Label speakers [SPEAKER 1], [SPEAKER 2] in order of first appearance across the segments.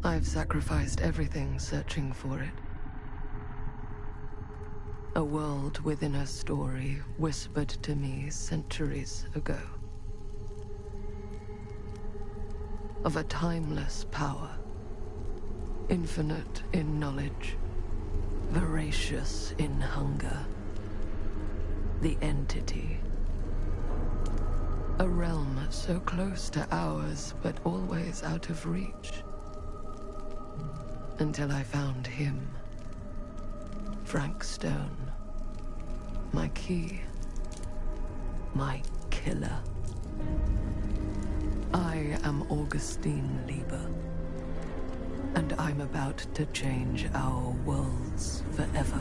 [SPEAKER 1] I've sacrificed everything searching for it. A world within a story whispered to me centuries ago. Of a timeless power, infinite in knowledge, voracious in hunger. The entity. A realm so close to ours, but always out of reach. Until I found him. Frank Stone. My key. My killer. I am Augustine Lieber. And I'm about to change our worlds forever.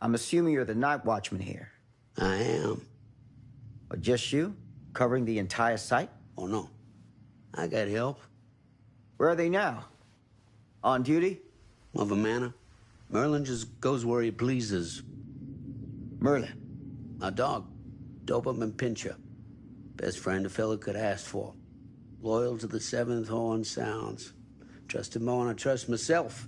[SPEAKER 2] I'm assuming you're the night watchman here.
[SPEAKER 3] I am.
[SPEAKER 2] Or just you? Covering the entire site?
[SPEAKER 3] Oh, no. I got help.
[SPEAKER 2] Where are they now? On duty?
[SPEAKER 3] Of a manner. Merlin just goes where he pleases.
[SPEAKER 2] Merlin?
[SPEAKER 3] A dog. Doberman Pinscher. Best friend a fella could ask for. Loyal to the seventh horn sounds. Trust him more than I trust myself.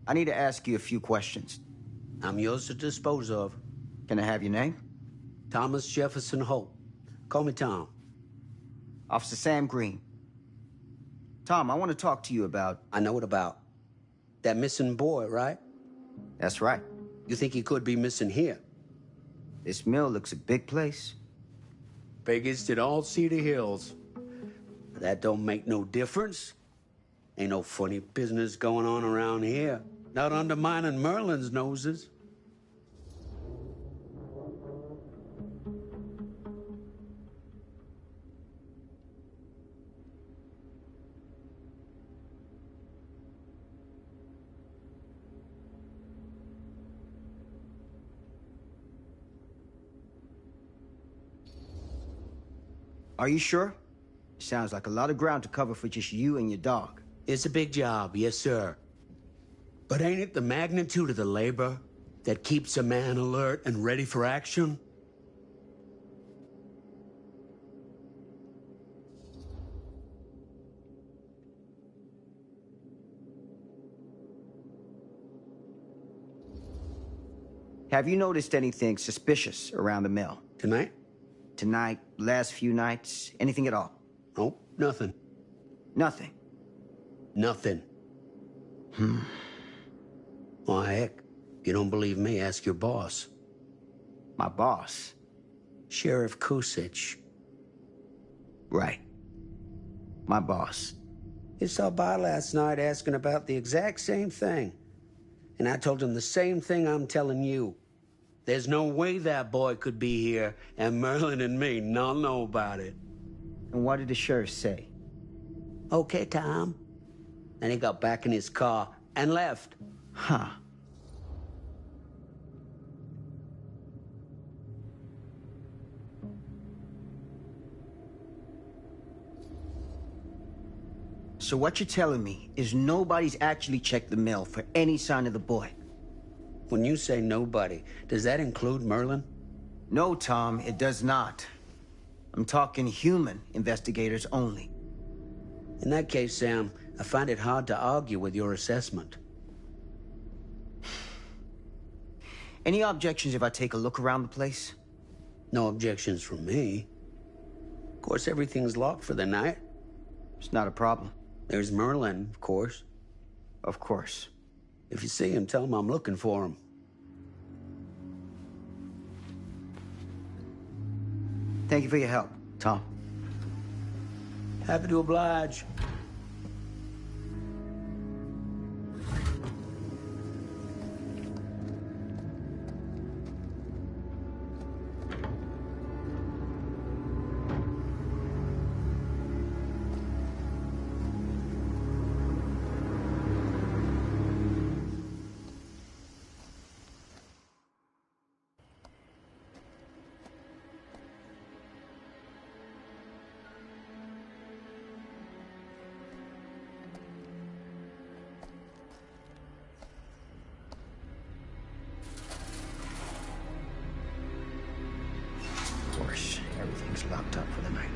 [SPEAKER 2] I need to ask you a few questions.
[SPEAKER 3] I'm yours to dispose of.
[SPEAKER 2] Can I have your name?
[SPEAKER 3] Thomas Jefferson Holt. Call me Tom.
[SPEAKER 2] Officer Sam Green. Tom, I want to talk to you about...
[SPEAKER 3] I know what about. That missing boy, right?
[SPEAKER 2] That's right.
[SPEAKER 3] You think he could be missing here?
[SPEAKER 2] This mill looks a big place.
[SPEAKER 3] Biggest in all Cedar Hills. But that don't make no difference. Ain't no funny business going on around here. Not undermining Merlin's noses.
[SPEAKER 2] Are you sure? Sounds like a lot of ground to cover for just you and your dog.
[SPEAKER 3] It's a big job, yes, sir. But ain't it the magnitude of the labor that keeps a man alert and ready for action?
[SPEAKER 2] Have you noticed anything suspicious around the mill?
[SPEAKER 3] Tonight?
[SPEAKER 2] Tonight, last few nights, anything at all?
[SPEAKER 3] Nope, nothing.
[SPEAKER 2] Nothing.
[SPEAKER 3] Nothing. Why, heck, you don't believe me, ask your boss.
[SPEAKER 2] My boss?
[SPEAKER 3] Sheriff Kusich.
[SPEAKER 2] Right. My boss.
[SPEAKER 3] He stopped by last night asking about the exact same thing. And I told him the same thing I'm telling you. There's no way that boy could be here and Merlin and me not know about it.
[SPEAKER 2] And what did the sheriff say?
[SPEAKER 3] Okay, Tom. And he got back in his car and left.
[SPEAKER 2] Huh. So what you're telling me is nobody's actually checked the mill for any sign of the boy?
[SPEAKER 3] When you say nobody, does that include Merlin?
[SPEAKER 2] No, Tom, it does not. I'm talking human investigators only.
[SPEAKER 3] In that case, Sam, I find it hard to argue with your assessment.
[SPEAKER 2] Any objections if I take a look around the place?
[SPEAKER 3] No objections from me. Of course, everything's locked for the night.
[SPEAKER 2] It's not a problem.
[SPEAKER 3] There's Merlin, of course.
[SPEAKER 2] Of course.
[SPEAKER 3] If you see him, tell him I'm looking for him.
[SPEAKER 2] Thank you for your help, Tom.
[SPEAKER 3] Happy to oblige.
[SPEAKER 2] Of course, everything's locked up for the night.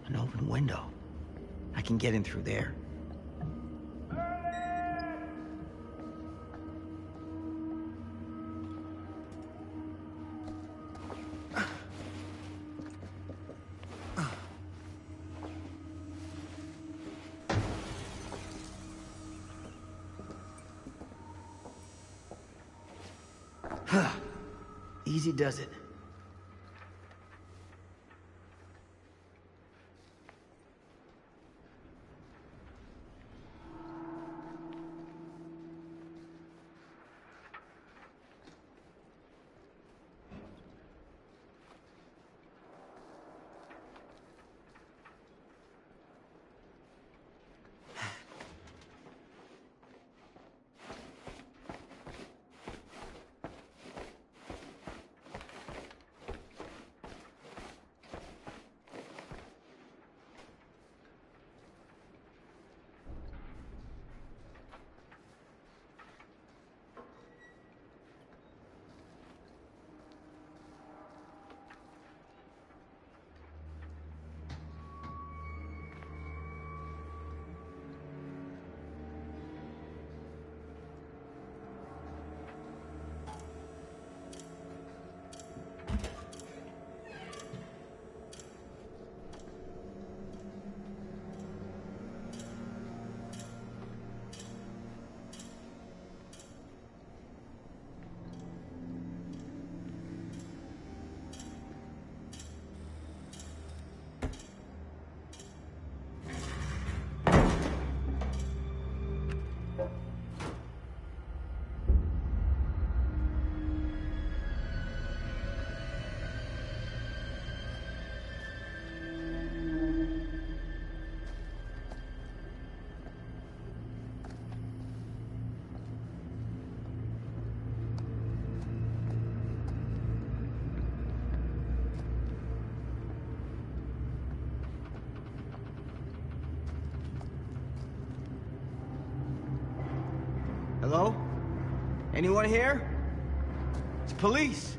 [SPEAKER 2] An open window. I can get in through there. Easy does it. Hello? Anyone here? It's police.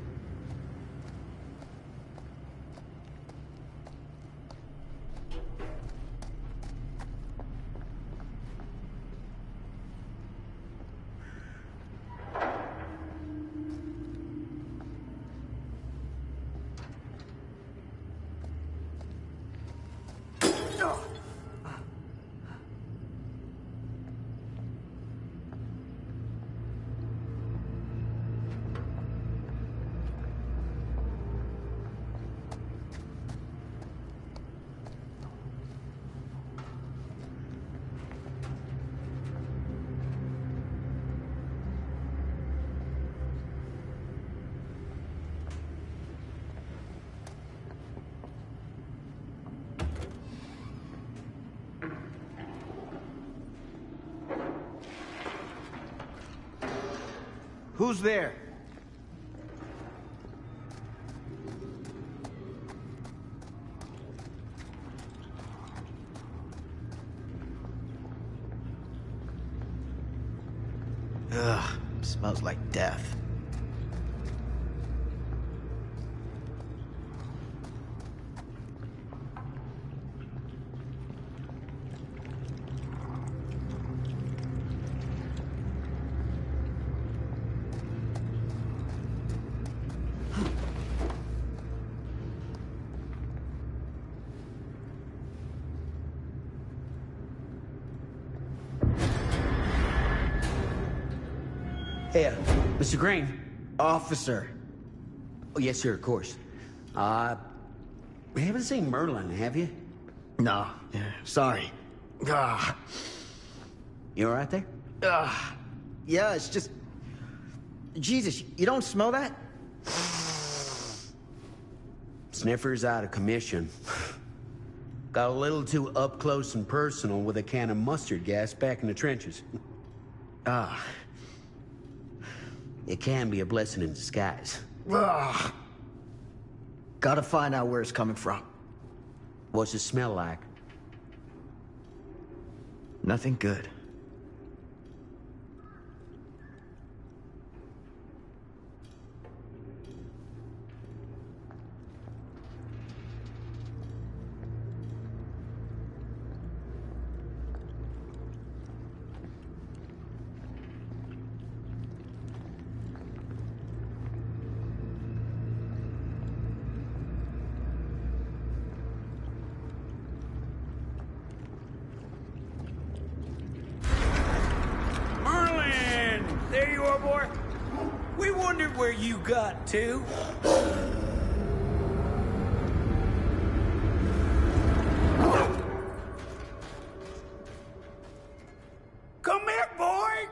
[SPEAKER 2] Who's there? Ugh, smells like death.
[SPEAKER 3] Hey, Mr. Green.
[SPEAKER 2] Officer.
[SPEAKER 3] Oh, yes, sir, of course. We haven't seen Merlin, have you?
[SPEAKER 2] No, yeah, sorry. Ah,
[SPEAKER 3] You all right there?
[SPEAKER 2] yeah, it's just... Jesus, you don't smell that?
[SPEAKER 3] Sniffer's out of commission. Got a little too up close and personal with a can of mustard gas back in the trenches. It can be a blessing in disguise.
[SPEAKER 2] Ugh. Gotta find out where it's coming from.
[SPEAKER 3] What's it smell like?
[SPEAKER 2] Nothing good.
[SPEAKER 3] There you are, boy. We wondered where you got to. Come here, boy.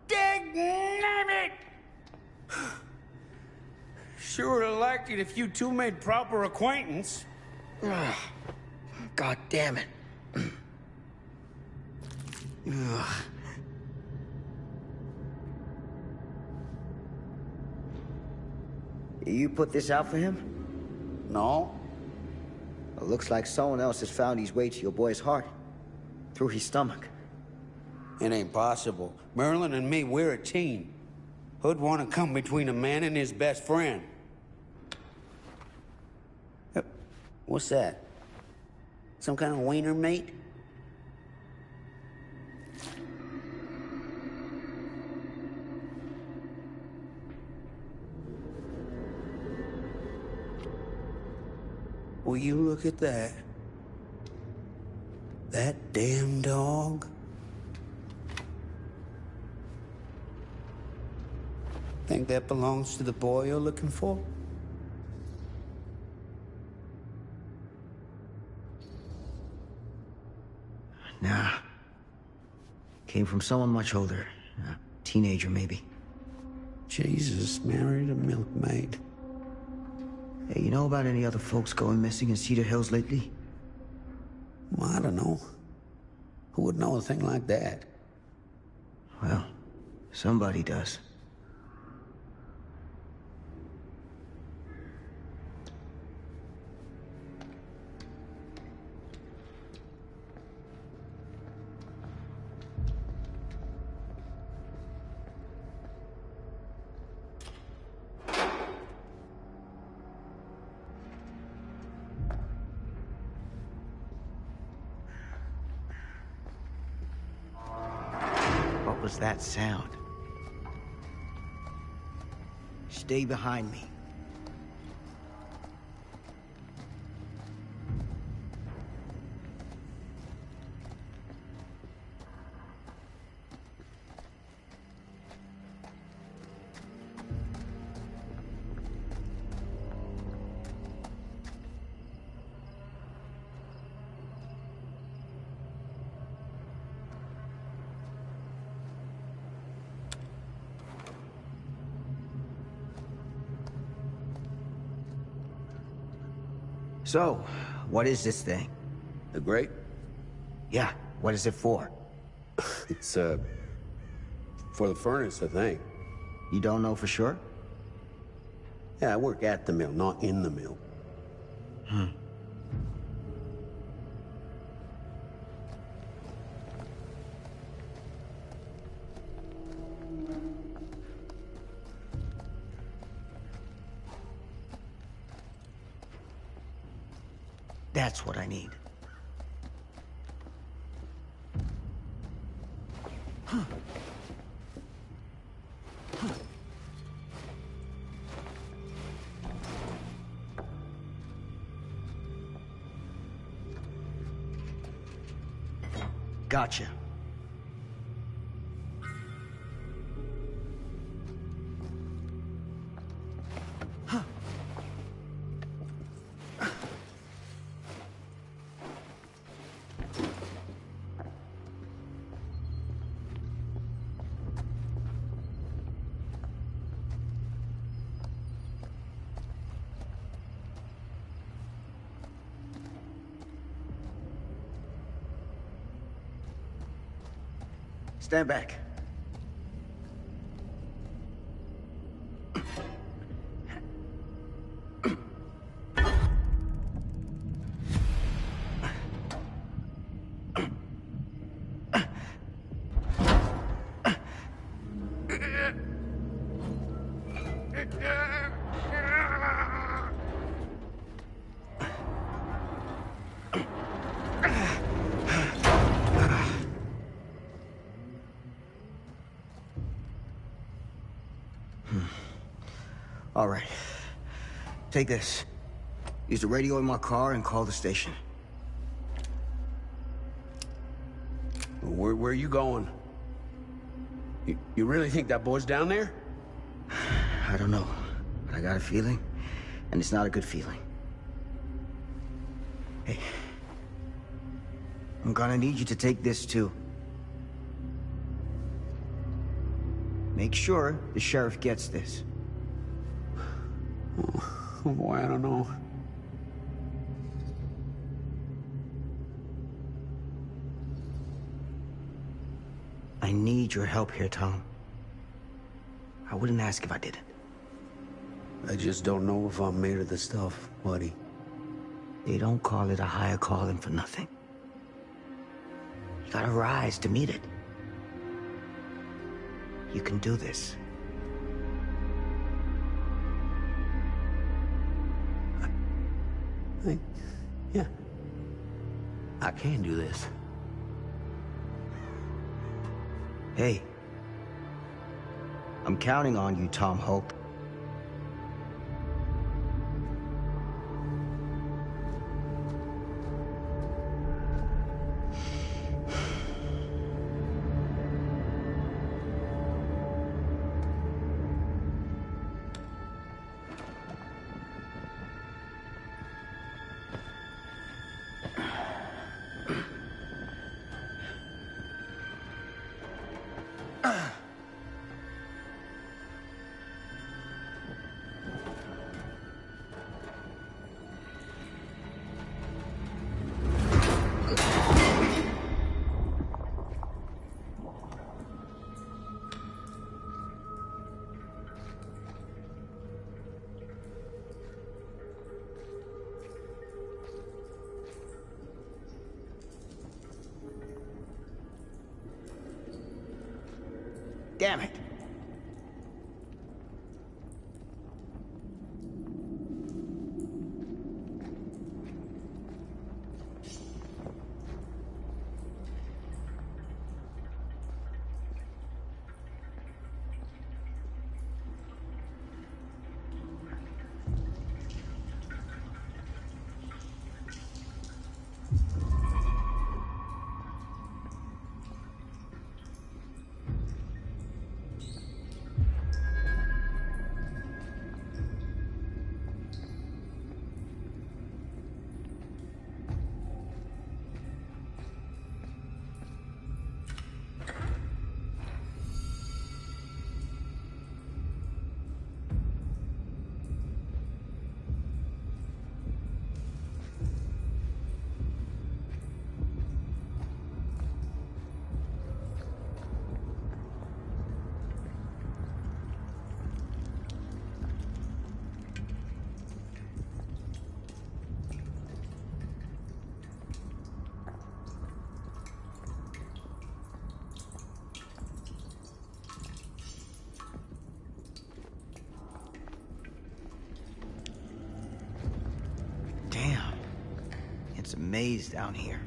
[SPEAKER 3] Dang-nabbit. Sure would have liked it if you two made proper acquaintance.
[SPEAKER 2] God damn it. Ugh. You put this out for him?
[SPEAKER 3] No.
[SPEAKER 2] It looks like someone else has found his way to your boy's heart. Through his stomach.
[SPEAKER 3] It ain't possible. Merlin and me, we're a team. Who'd want to come between a man and his best friend? What's that? Some kind of wiener mate? Will you look at that? That damn dog? Think that belongs to the boy you're looking for?
[SPEAKER 2] Nah. Came from someone much older. A teenager, maybe.
[SPEAKER 3] Jesus married a milkmaid.
[SPEAKER 2] Hey, you know about any other folks going missing in Cedar Hills lately?
[SPEAKER 3] Well, I don't know. Who would know a thing like that?
[SPEAKER 2] Well, somebody does. was that sound? Stay behind me. So, what is this thing?
[SPEAKER 3] The grate?
[SPEAKER 2] Yeah, what is it for?
[SPEAKER 3] It's, for the furnace, I think.
[SPEAKER 2] You don't know for sure?
[SPEAKER 3] Yeah, I work at the mill, not in the mill.
[SPEAKER 2] That's what I need. Gotcha. Stand back. All right. Take this. Use the radio in my car and call the station.
[SPEAKER 3] Where are you going? You really think that boy's down there?
[SPEAKER 2] I don't know, but I got a feeling, and it's not a good feeling. Hey, I'm gonna need you to take this too. Make sure the sheriff gets this.
[SPEAKER 3] Oh boy, I don't know.
[SPEAKER 2] I need your help here, Tom. I wouldn't ask if I didn't.
[SPEAKER 3] I just don't know if I'm made of the stuff, buddy.
[SPEAKER 2] They don't call it a higher calling for nothing. You gotta rise to meet it. You can do this.
[SPEAKER 3] Yeah. I can do this.
[SPEAKER 2] Hey. I'm counting on you, Tom Hope. Damn it. It's a maze down here.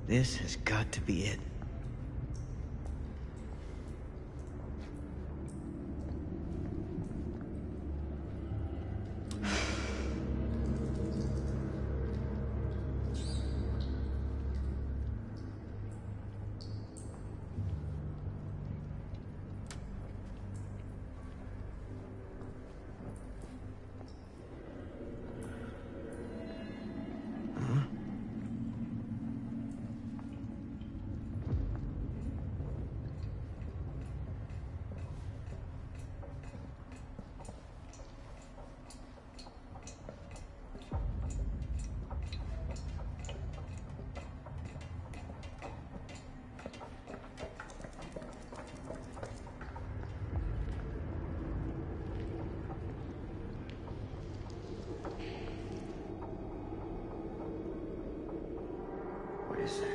[SPEAKER 2] This has got to be it. What is that?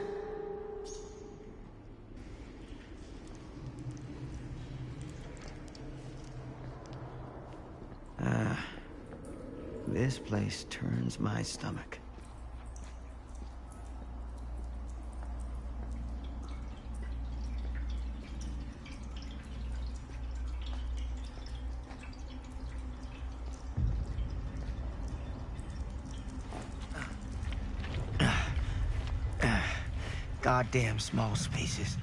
[SPEAKER 2] This place turns my stomach. Goddamn small spaces.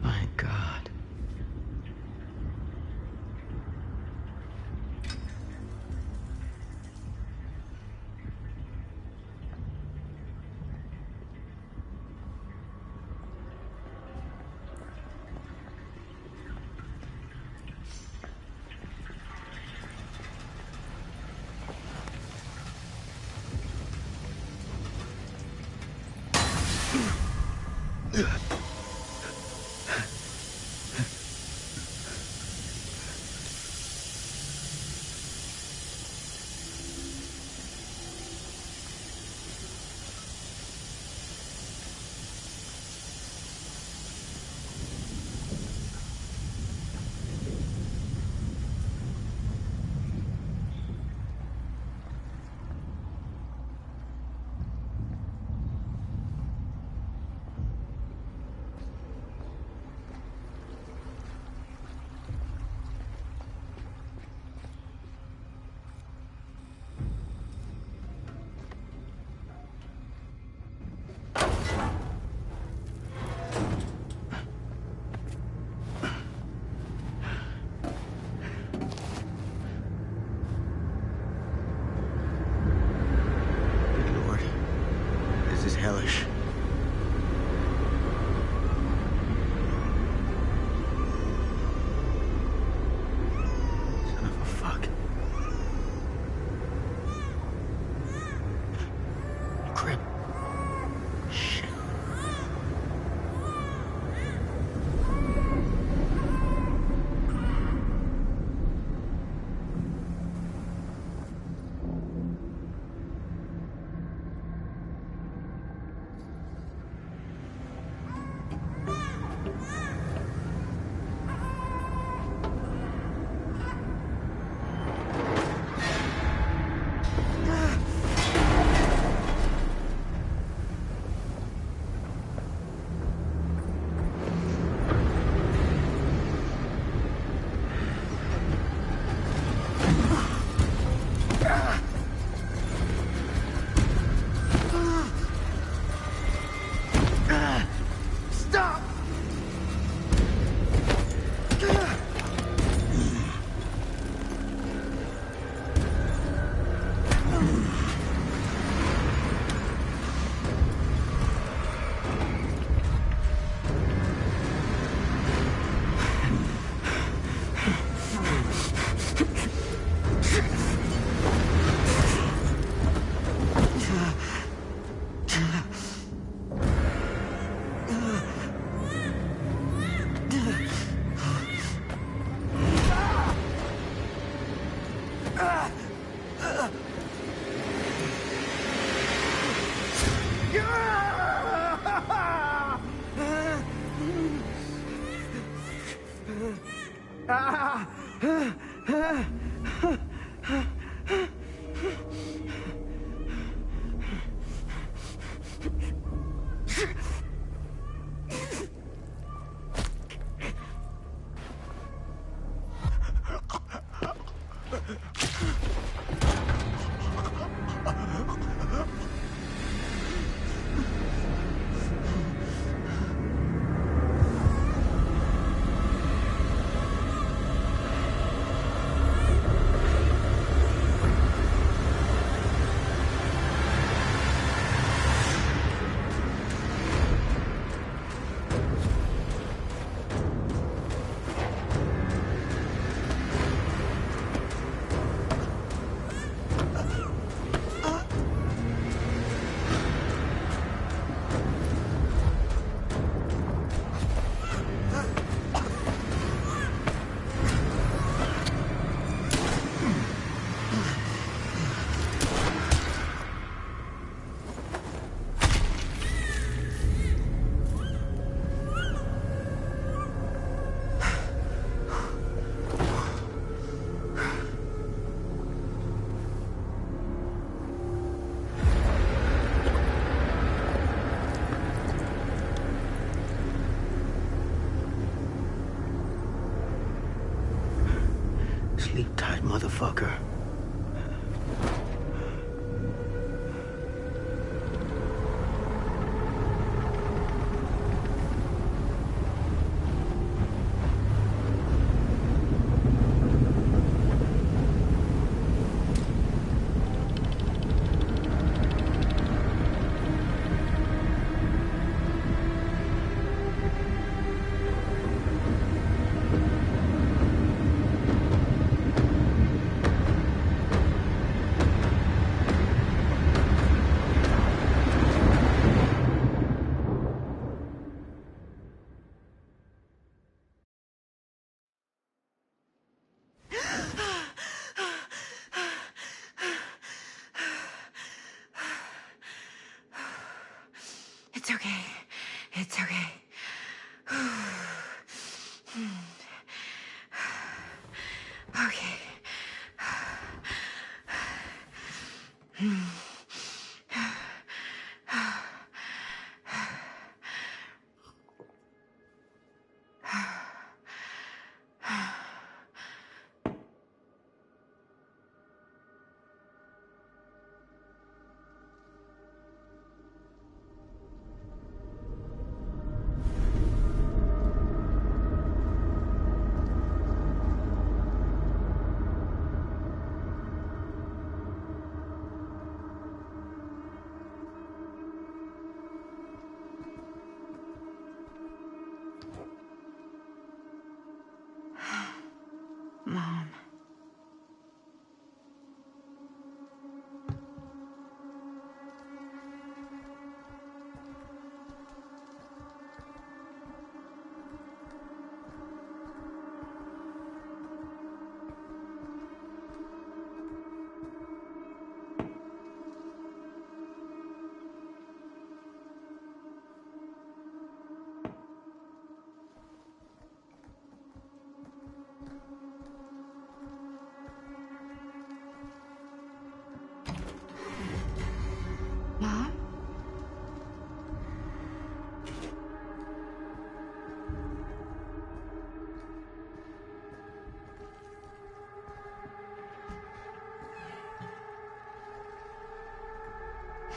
[SPEAKER 2] My God. Sleep tight, motherfucker.
[SPEAKER 4] It's okay. It's okay. Okay. Mom. Mom?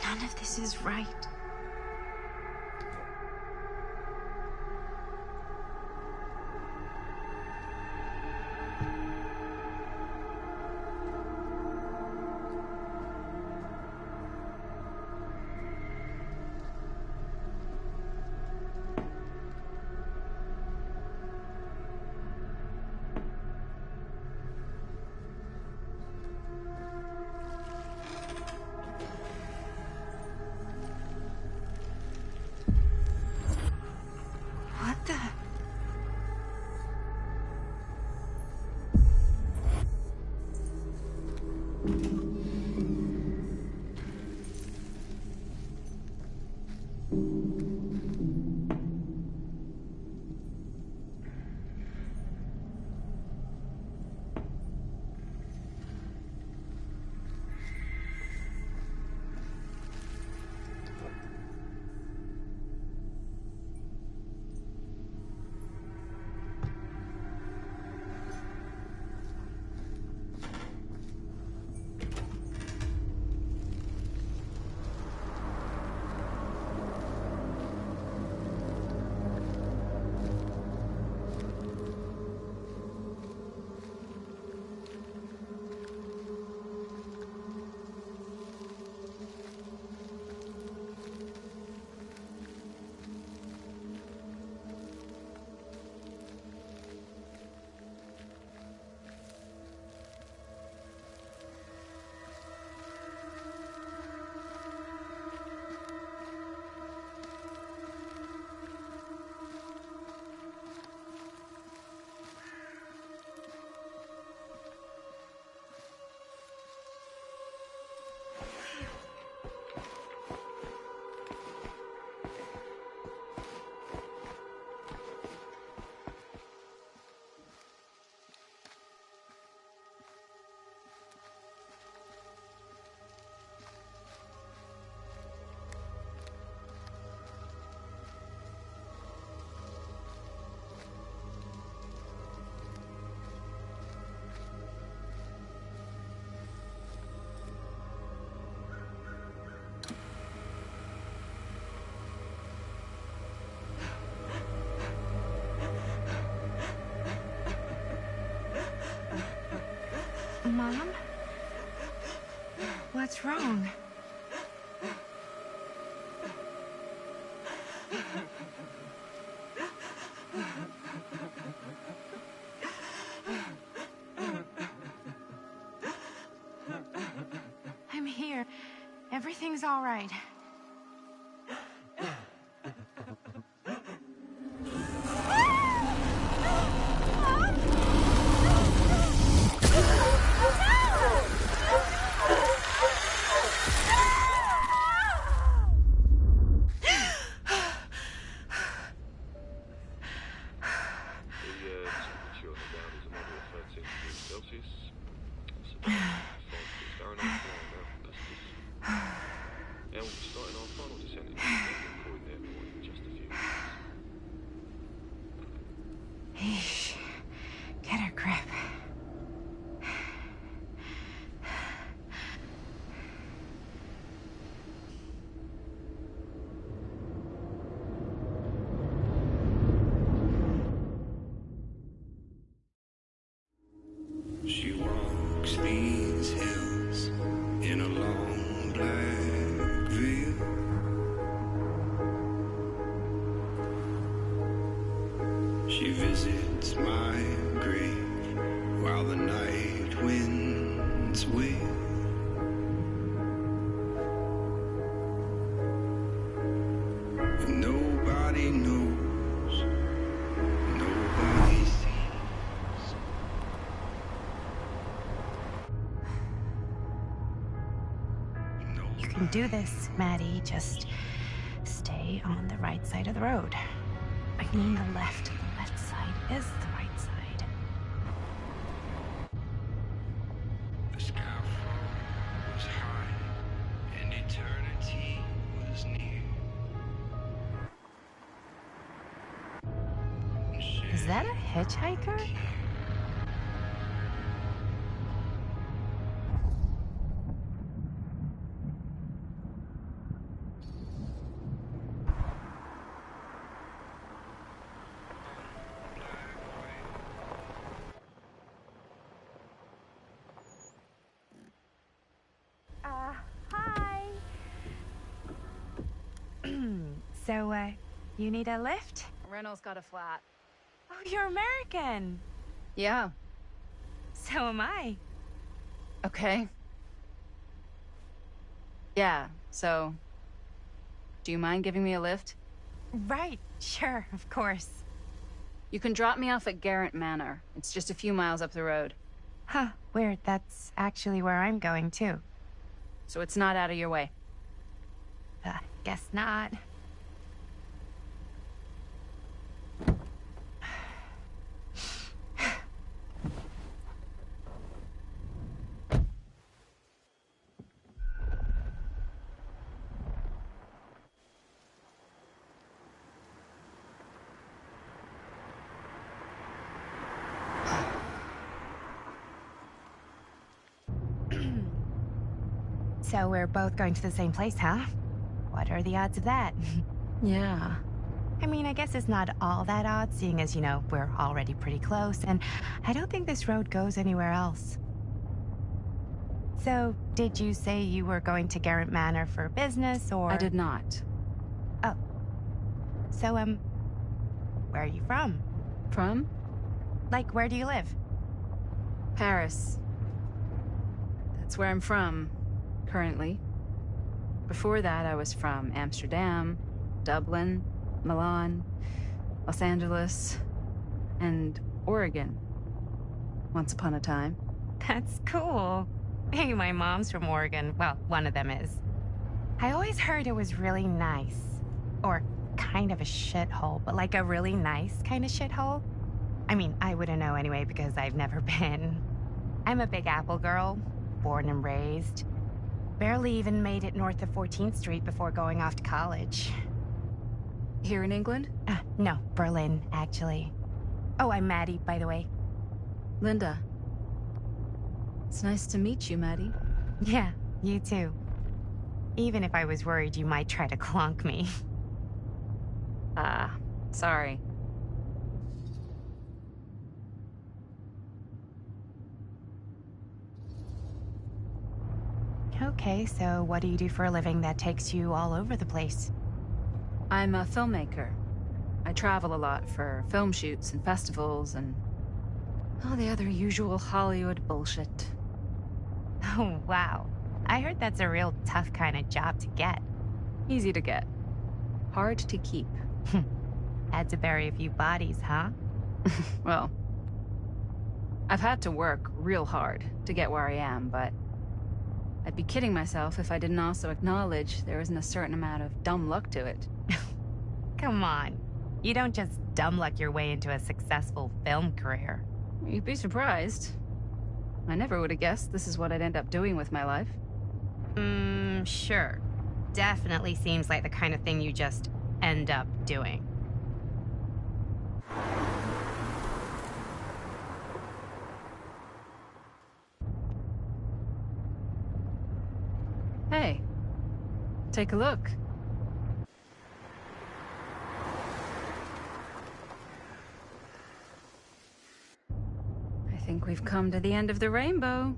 [SPEAKER 4] None of this is right. Mom? What's wrong? I'm here. Everything's all right. Eesh. Get a grip.
[SPEAKER 5] She walks these hills in a long black veil. She visits my grave while the night winds wail. And nobody knows, nobody sees.
[SPEAKER 4] You can do this, Maddie. Just stay on the right side of the road. I mean the left. The left side is the right side.
[SPEAKER 5] The skyfall was high and eternity was near.
[SPEAKER 4] Is that a hitchhiker? Hi. So, you need a lift?
[SPEAKER 6] Reynolds got a flat.
[SPEAKER 4] Oh, you're American.
[SPEAKER 6] Yeah.
[SPEAKER 4] So am I.
[SPEAKER 6] Okay. Yeah, so... Do you mind giving me a lift?
[SPEAKER 4] Right, sure, of course.
[SPEAKER 6] You can drop me off at Garrett Manor. It's just a few miles up the road.
[SPEAKER 4] Huh, weird. That's actually where I'm going, too.
[SPEAKER 6] So it's not out of your way.
[SPEAKER 4] Guess not. So we're both going to the same place, huh? What are the odds of that?
[SPEAKER 6] Yeah.
[SPEAKER 4] I mean, I guess it's not all that odd, seeing as, you know, we're already pretty close, and I don't think this road goes anywhere else. So, did you say you were going to Garrett Manor for business, or...?
[SPEAKER 6] I did not.
[SPEAKER 4] Oh. So, where are you from?
[SPEAKER 6] From?
[SPEAKER 4] Like, where do you live?
[SPEAKER 6] Paris. That's where I'm from, currently. Before that, I was from Amsterdam, Dublin, Milan, Los Angeles, and Oregon. Once upon a time.
[SPEAKER 4] That's cool. Hey, my mom's from Oregon. Well, one of them is. I always heard it was really nice. Or kind of a shithole, but like a really nice kind of shithole. I mean, I wouldn't know anyway because I've never been. I'm a Big Apple girl, born and raised. Barely even made it north of 14th Street before going off to college.
[SPEAKER 6] Here in England?
[SPEAKER 4] No, Berlin, actually. Oh, I'm Maddie, by the way.
[SPEAKER 6] Linda. It's nice to meet you, Maddie.
[SPEAKER 4] Yeah, you too. Even if I was worried you might try to clonk me.
[SPEAKER 6] Sorry.
[SPEAKER 4] Okay, so what do you do for a living that takes you all over the place?
[SPEAKER 6] I'm a filmmaker. I travel a lot for film shoots and festivals and all the other usual Hollywood bullshit.
[SPEAKER 4] Oh, wow. I heard that's a real tough kind of job to get.
[SPEAKER 6] Easy to get. Hard to keep.
[SPEAKER 4] Had to bury a few bodies, huh?
[SPEAKER 6] Well, I've had to work real hard to get where I am, but I'd be kidding myself if I didn't also acknowledge there isn't a certain amount of dumb luck to it.
[SPEAKER 4] Come on. You don't just dumb luck your way into a successful film career.
[SPEAKER 6] You'd be surprised. I never would have guessed this is what I'd end up doing with my life.
[SPEAKER 4] Sure. Definitely seems like the kind of thing you just end up doing.
[SPEAKER 6] Hey, take a look. I think we've come to the end of the rainbow.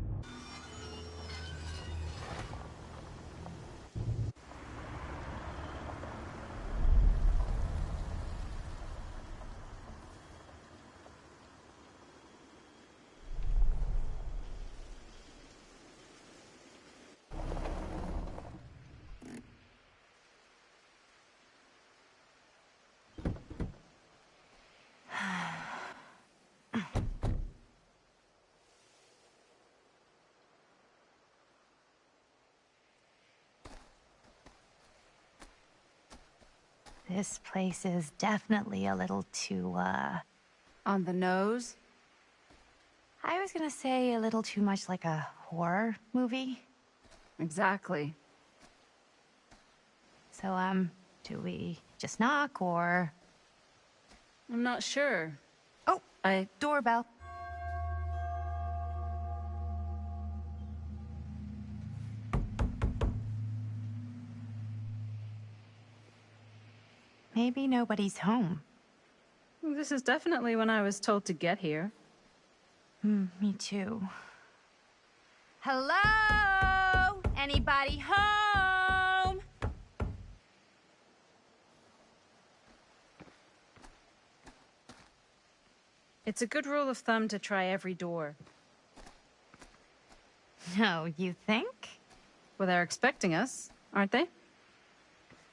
[SPEAKER 4] This place is definitely a little too,
[SPEAKER 6] On the nose?
[SPEAKER 4] I was gonna say a little too much like a horror movie.
[SPEAKER 6] Exactly.
[SPEAKER 4] So, do we just knock, or...?
[SPEAKER 6] I'm not sure.
[SPEAKER 4] Oh, doorbell. Maybe nobody's home.
[SPEAKER 6] This is definitely when I was told to get here.
[SPEAKER 4] Me too. Hello? Anybody home?
[SPEAKER 6] It's a good rule of thumb to try every door.
[SPEAKER 4] No, you think?
[SPEAKER 6] Well, they're expecting us, aren't they?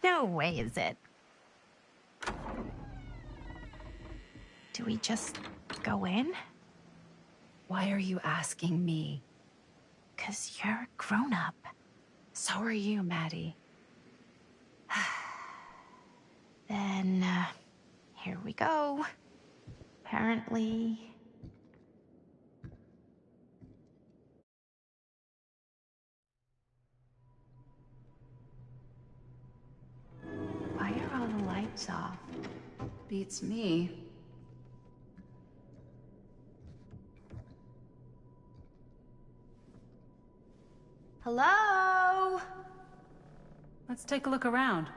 [SPEAKER 4] No way is it. Do we just go in?
[SPEAKER 6] Why are you asking me?
[SPEAKER 4] 'Cause you're a grown-up.
[SPEAKER 6] So are you, Maddie.
[SPEAKER 4] Then, here we go. Apparently... Why are all the lights off?
[SPEAKER 6] Beats me.
[SPEAKER 4] Hello?
[SPEAKER 6] Let's take a look around.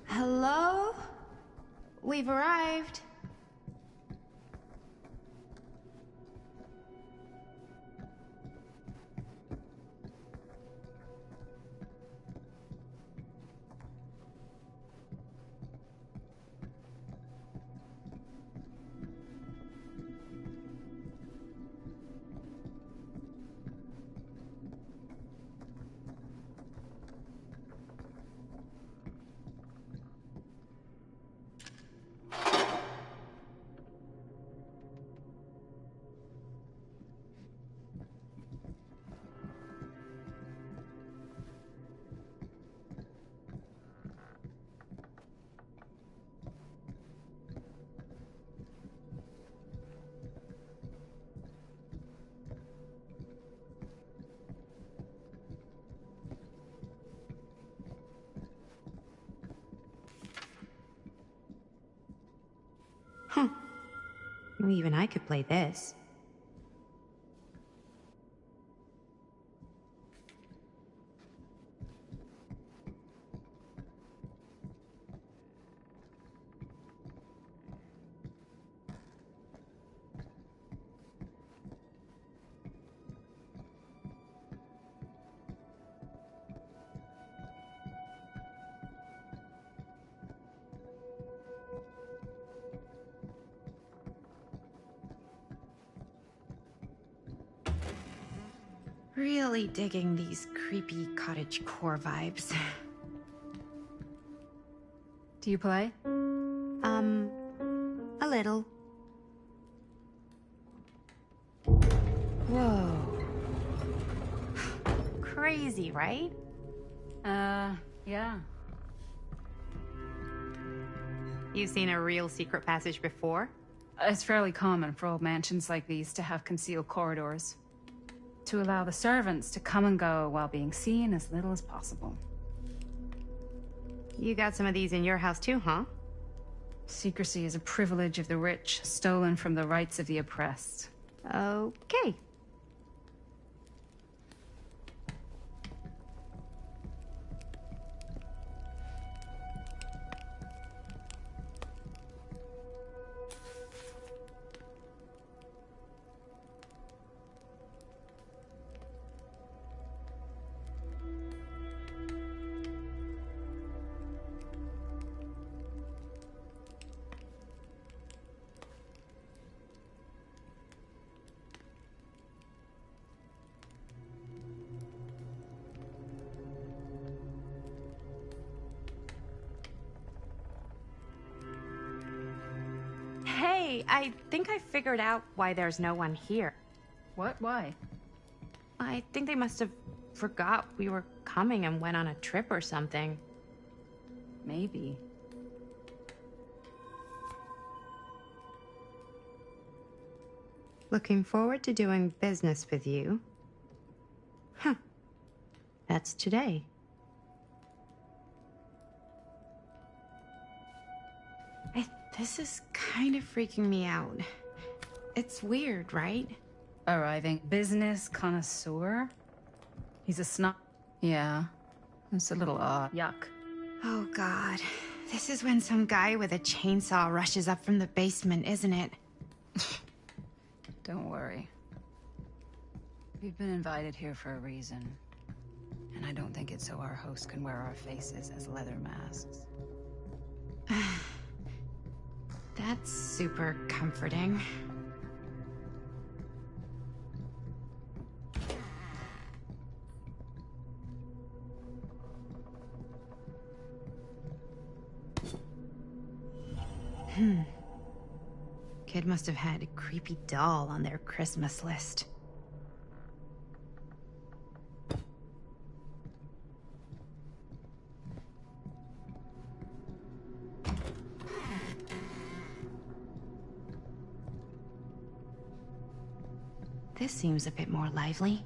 [SPEAKER 4] Hello? We've arrived. Well, even I could play this. Really digging these creepy cottage core vibes.
[SPEAKER 6] Do you play?
[SPEAKER 4] A little. Whoa. Crazy, right?
[SPEAKER 6] Yeah.
[SPEAKER 4] You've seen a real secret passage before?
[SPEAKER 6] It's fairly common for old mansions like these to have concealed corridors, to allow the servants to come and go while being seen as little as possible.
[SPEAKER 4] You got some of these in your house too, huh?
[SPEAKER 6] Secrecy is a privilege of the rich, stolen from the rights of the oppressed.
[SPEAKER 4] Okay. Hey, I think I figured out why there's no one here.
[SPEAKER 6] What? Why?
[SPEAKER 4] I think they must have forgot we were coming and went on a trip or something.
[SPEAKER 6] Maybe.
[SPEAKER 4] Looking forward to doing business with you. Huh. That's today. This is kind of freaking me out. It's weird, right?
[SPEAKER 6] Arriving business connoisseur? He's a snob. Yeah. It's a little odd. Yuck.
[SPEAKER 4] Oh, God. This is when some guy with a chainsaw rushes up from the basement, isn't it?
[SPEAKER 6] Don't worry. We've been invited here for a reason. And I don't think it's so our host can wear our faces as leather masks.
[SPEAKER 4] That's super comforting. Kid must have had a creepy doll on their Christmas list. This seems a bit more lively.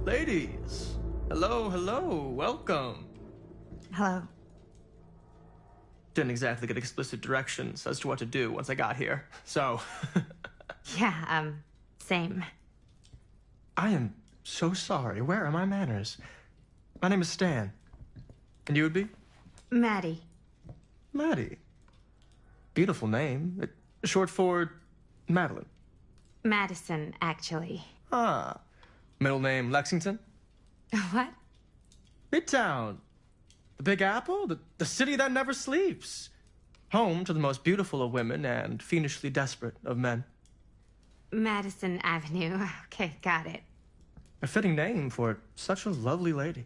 [SPEAKER 7] Ladies, hello, welcome.
[SPEAKER 4] Hello.
[SPEAKER 7] Didn't exactly get explicit directions as to what to do once I got here, so...
[SPEAKER 4] Yeah, same.
[SPEAKER 7] I am so sorry. Where are my manners? My name is Stan. And you would be?
[SPEAKER 4] Maddie.
[SPEAKER 7] Maddie. Beautiful name. Short for Madeline.
[SPEAKER 4] Madison, actually.
[SPEAKER 7] Ah. Middle name Lexington?
[SPEAKER 4] What?
[SPEAKER 7] Midtown. The Big Apple? The city that never sleeps. Home to the most beautiful of women and fiendishly desperate of men.
[SPEAKER 4] Madison Avenue. Okay, got it.
[SPEAKER 7] A fitting name for such a lovely lady.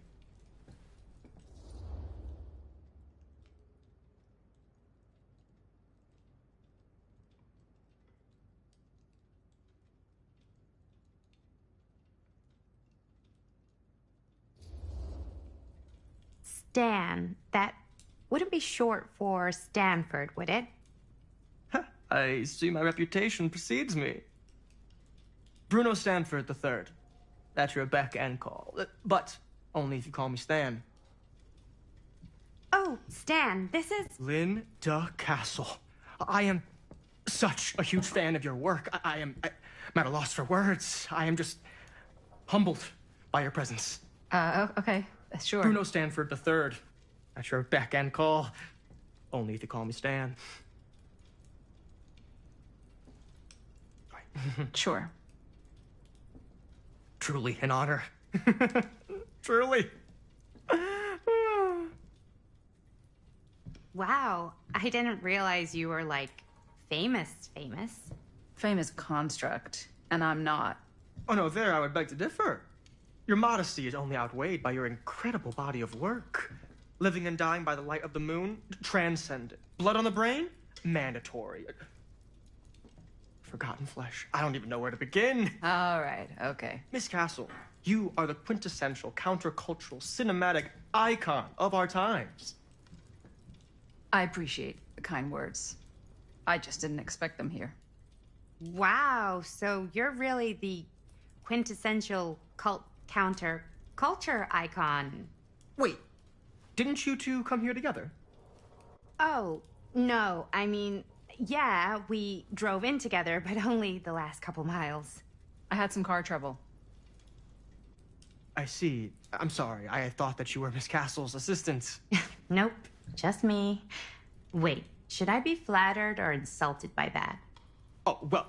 [SPEAKER 4] Stan. That wouldn't be short for Stanford, would it?
[SPEAKER 7] I see my reputation precedes me. Bruno Stanford III. At your beck and call. But only if you call me Stan.
[SPEAKER 4] Oh, Stan, this is...
[SPEAKER 7] Linda Castle. I am such a huge fan of your work. I'm at a loss for words. I am just humbled by your presence.
[SPEAKER 6] Okay, sure.
[SPEAKER 7] Bruno Stanford III. At your beck and call. Only if you call me Stan.
[SPEAKER 6] Sure.
[SPEAKER 7] Truly an honor. Truly.
[SPEAKER 4] Wow, I didn't realize you were, like, famous.
[SPEAKER 6] Famous construct, and I'm not.
[SPEAKER 7] Oh no, there I would beg to differ. Your modesty is only outweighed by your incredible body of work. Living and dying by the light of the moon, transcendent. Blood on the brain, mandatory. Forgotten flesh. I don't even know where to begin.
[SPEAKER 6] All right, okay.
[SPEAKER 7] Miss Castle, you are the quintessential countercultural cinematic icon of our times.
[SPEAKER 6] I appreciate the kind words. I just didn't expect them here.
[SPEAKER 4] Wow, so you're really the quintessential counter-culture icon.
[SPEAKER 7] Wait, didn't you two come here together?
[SPEAKER 4] Oh, no, I mean... Yeah, we drove in together, but only the last couple miles.
[SPEAKER 6] I had some car trouble.
[SPEAKER 7] I see. I'm sorry. I thought that you were Miss Castle's assistant.
[SPEAKER 4] Nope, just me. Wait, should I be flattered or insulted by that?
[SPEAKER 7] Oh, well,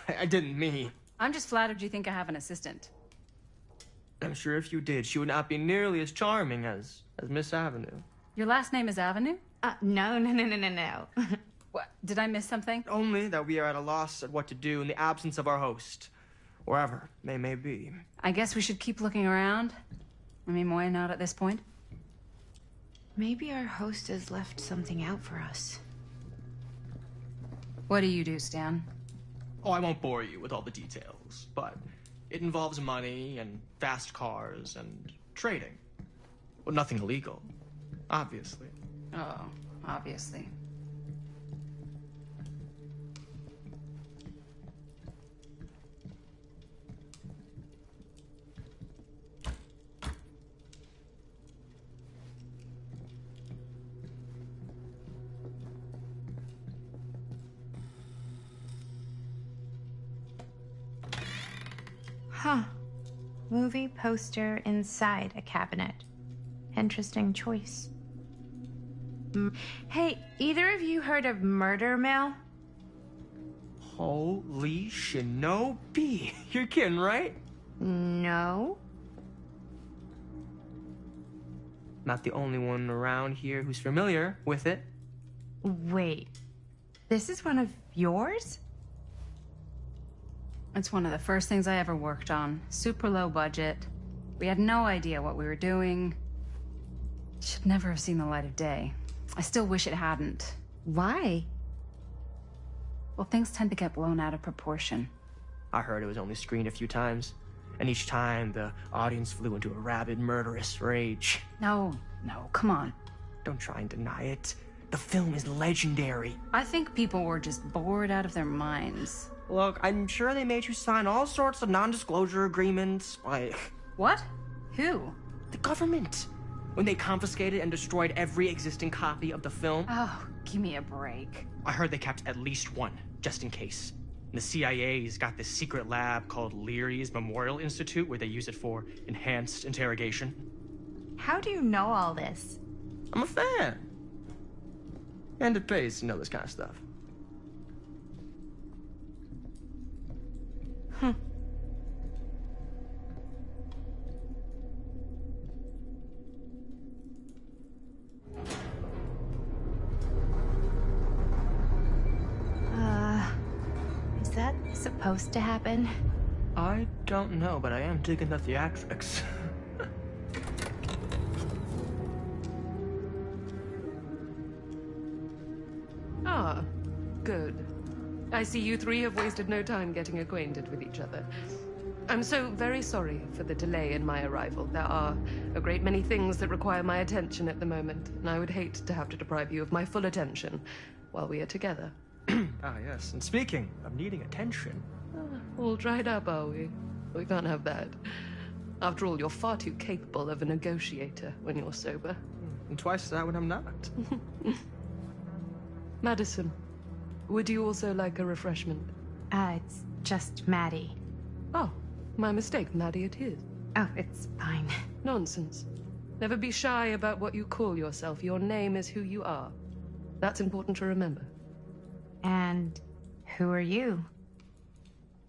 [SPEAKER 7] I didn't mean.
[SPEAKER 6] I'm just flattered you think I have an assistant.
[SPEAKER 7] I'm sure if you did, she would not be nearly as charming as Miss Avenue.
[SPEAKER 6] Your last name is Avenue?
[SPEAKER 4] No.
[SPEAKER 6] What? Did I miss something?
[SPEAKER 7] Only that we are at a loss at what to do in the absence of our host, wherever they may be.
[SPEAKER 6] I guess we should keep looking around. I mean, why not at this point?
[SPEAKER 4] Maybe our host has left something out for us.
[SPEAKER 6] What do you do, Stan?
[SPEAKER 7] Oh, I won't bore you with all the details, but it involves money and fast cars and trading. Well, nothing illegal, obviously.
[SPEAKER 6] Oh, obviously.
[SPEAKER 4] Huh. Movie poster inside a cabinet. Interesting choice. Hey, either of you heard of Murder Mill?
[SPEAKER 7] Holy shinobi. You're kidding, right?
[SPEAKER 4] No.
[SPEAKER 7] Not the only one around here who's familiar with it.
[SPEAKER 4] Wait, this is one of yours?
[SPEAKER 6] It's one of the first things I ever worked on. Super low budget. We had no idea what we were doing. Should never have seen the light of day. I still wish it hadn't.
[SPEAKER 4] Why?
[SPEAKER 6] Well, things tend to get blown out of proportion.
[SPEAKER 7] I heard it was only screened a few times, and each time the audience flew into a rabid, murderous rage.
[SPEAKER 6] No, come on.
[SPEAKER 7] Don't try and deny it. The film is legendary.
[SPEAKER 6] I think people were just bored out of their minds.
[SPEAKER 7] Look, I'm sure they made you sign all sorts of non-disclosure agreements, like...
[SPEAKER 6] What? Who?
[SPEAKER 7] The government. When they confiscated and destroyed every existing copy of the film.
[SPEAKER 6] Oh, give me a break.
[SPEAKER 7] I heard they kept at least one, just in case. The CIA's got this secret lab called Leary's Memorial Institute where they use it for enhanced interrogation.
[SPEAKER 4] How do you know all this?
[SPEAKER 7] I'm a fan. And it pays to know this kind of stuff.
[SPEAKER 4] Is that supposed to happen?
[SPEAKER 7] I don't know, but I am digging the theatrics.
[SPEAKER 1] Ah, good. I see you three have wasted no time getting acquainted with each other. I'm so very sorry for the delay in my arrival. There are a great many things that require my attention at the moment, and I would hate to have to deprive you of my full attention while we are together.
[SPEAKER 7] Ah, yes. And speaking of needing attention...
[SPEAKER 1] All dried up, are we? We can't have that. After all, you're far too capable of a negotiator when you're sober.
[SPEAKER 7] And twice that when I'm not.
[SPEAKER 1] Madison, would you also like a refreshment?
[SPEAKER 4] It's just Maddie.
[SPEAKER 1] Oh, my mistake. Maddie it is.
[SPEAKER 4] Oh, it's fine.
[SPEAKER 1] Nonsense. Never be shy about what you call yourself. Your name is who you are. That's important to remember.
[SPEAKER 4] And who are you?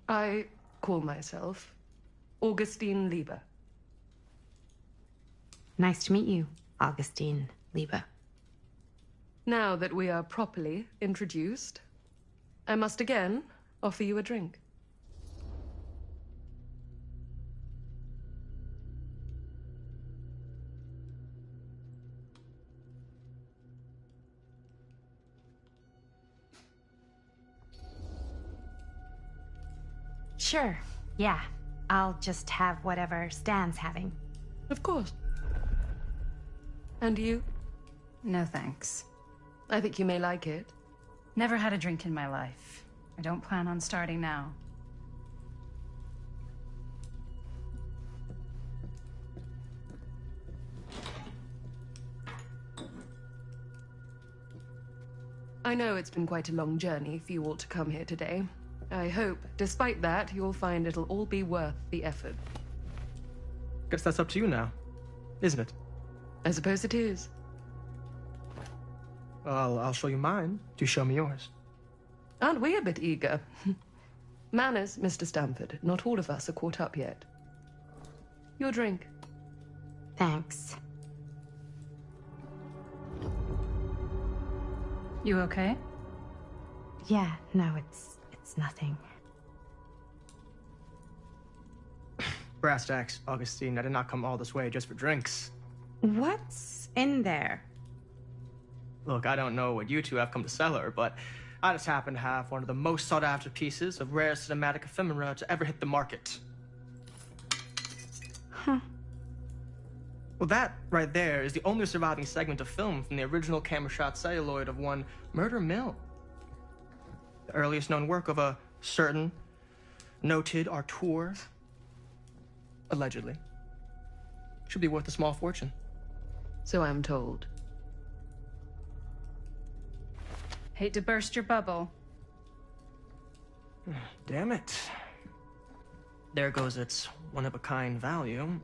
[SPEAKER 1] I call myself Augustine Lieber.
[SPEAKER 4] Nice to meet you, Augustine Lieber.
[SPEAKER 1] Now that we are properly introduced, I must again offer you a drink.
[SPEAKER 4] Sure, yeah. I'll just have whatever Stan's having.
[SPEAKER 1] Of course. And you?
[SPEAKER 6] No thanks.
[SPEAKER 1] I think you may like it.
[SPEAKER 6] Never had a drink in my life. I don't plan on starting now.
[SPEAKER 1] I know it's been quite a long journey for you all to come here today. I hope, despite that, you'll find it'll all be worth the effort.
[SPEAKER 7] Guess that's up to you now, isn't it?
[SPEAKER 1] I suppose it is.
[SPEAKER 7] Well, I'll show you mine. Do show me yours.
[SPEAKER 1] Aren't we a bit eager? Manners, Mr. Stamford. Not all of us are caught up yet. Your drink.
[SPEAKER 4] Thanks.
[SPEAKER 6] You okay?
[SPEAKER 4] Yeah, no, it's nothing.
[SPEAKER 7] Brass tacks, Augustine. I did not come all this way just for drinks.
[SPEAKER 4] What's in there?
[SPEAKER 7] Look, I don't know what you two have come to sell her, but I just happen to have one of the most sought-after pieces of rare cinematic ephemera to ever hit the market.
[SPEAKER 4] Huh.
[SPEAKER 7] Well, that right there is the only surviving segment of film from the original camera shot celluloid of one Murder Mill. The earliest known work of a certain noted auteur, allegedly. Should be worth a small fortune.
[SPEAKER 1] So I'm told.
[SPEAKER 6] Hate to burst your bubble.
[SPEAKER 7] Damn it. There goes its one-of-a-kind value.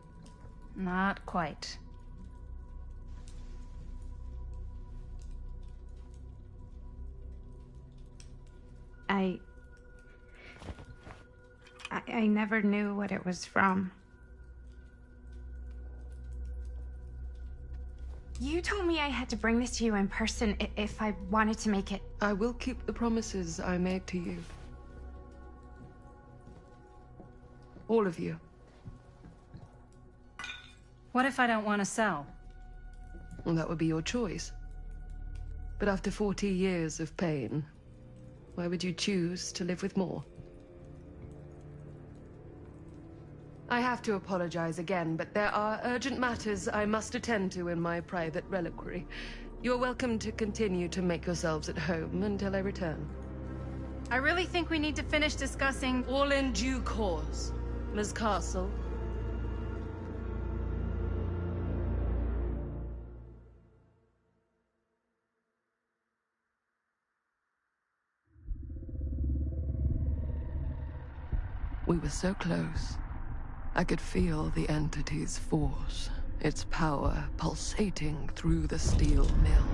[SPEAKER 6] Not quite.
[SPEAKER 4] I never knew what it was from. You told me I had to bring this to you in person if I wanted to make it.
[SPEAKER 1] I will keep the promises I made to you. All of you.
[SPEAKER 6] What if I don't want to sell?
[SPEAKER 1] Well, that would be your choice. But after 40 years of pain, why would you choose to live with more? I have to apologize again, but there are urgent matters I must attend to in my private reliquary. You're welcome to continue to make yourselves at home until I return.
[SPEAKER 6] I really think we need to finish discussing...
[SPEAKER 1] All in due course, Ms. Castle. We were so close. I could feel the entity's force, its power pulsating through the steel mill.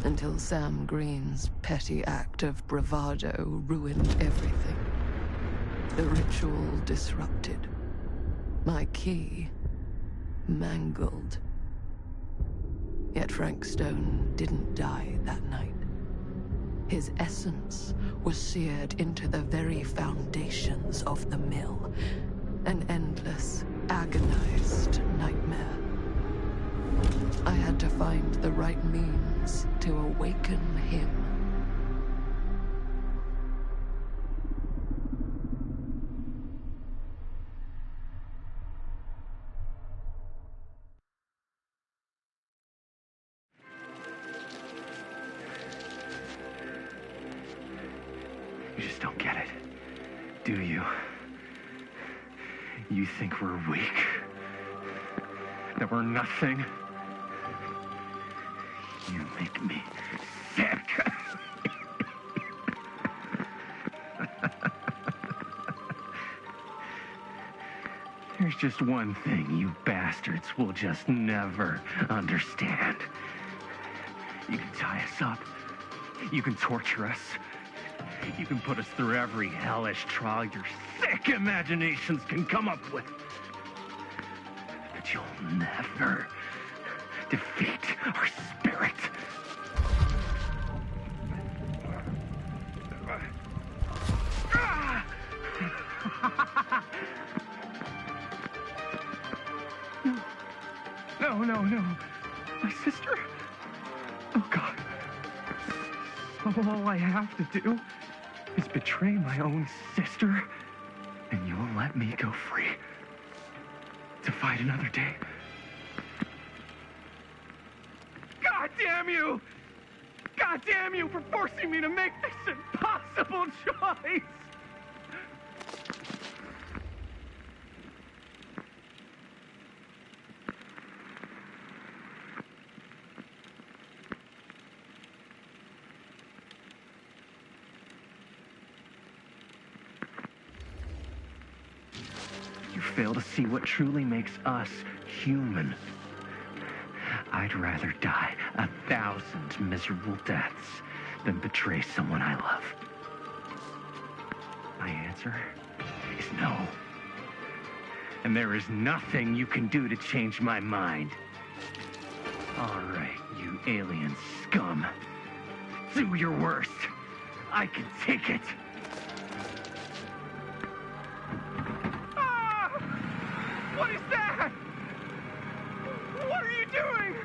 [SPEAKER 1] Until Sam Green's petty act of bravado ruined everything. The ritual disrupted. My key mangled. Yet Frank Stone didn't die that night. His essence was seared into the very foundations of the mill. An endless, agonized nightmare. I had to find the right means to awaken him.
[SPEAKER 8] You just don't get it, do you? You think we're weak? That we're nothing? You make me sick. There's just one thing you bastards will just never understand. You can tie us up. You can torture us. You can put us through every hellish trial your sick imaginations can come up with. But you'll never defeat our spirit. No. My sister? Oh, God. All I have to do is betray my own sister, and you will let me go free to fight another day. God damn you! God damn you for forcing me to make this impossible choice! Fail to see what truly makes us human. I'd rather die 1,000 miserable deaths than betray someone I love. My answer is no. And there is nothing you can do to change my mind. All right, you alien scum. Do your worst. I can take it. What is that? What are you doing?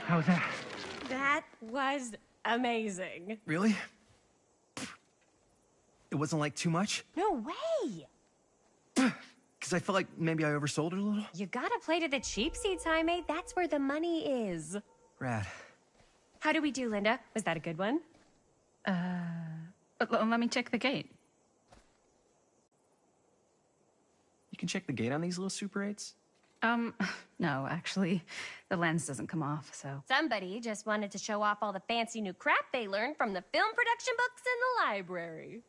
[SPEAKER 8] How was that?
[SPEAKER 9] That was amazing.
[SPEAKER 10] Really? It wasn't like too much?
[SPEAKER 9] No way!
[SPEAKER 10] Because I felt like maybe I oversold it a little?
[SPEAKER 9] You gotta play to the cheap seats, Jaime. That's where the money is.
[SPEAKER 10] Rad.
[SPEAKER 9] How do we do, Linda? Was that a good one?
[SPEAKER 6] Let me check the gate.
[SPEAKER 10] You can check the gate on these little Super 8s?
[SPEAKER 6] No, actually, the lens doesn't come off, so...
[SPEAKER 9] Somebody just wanted to show off all the fancy new crap they learned from the film production books in the library.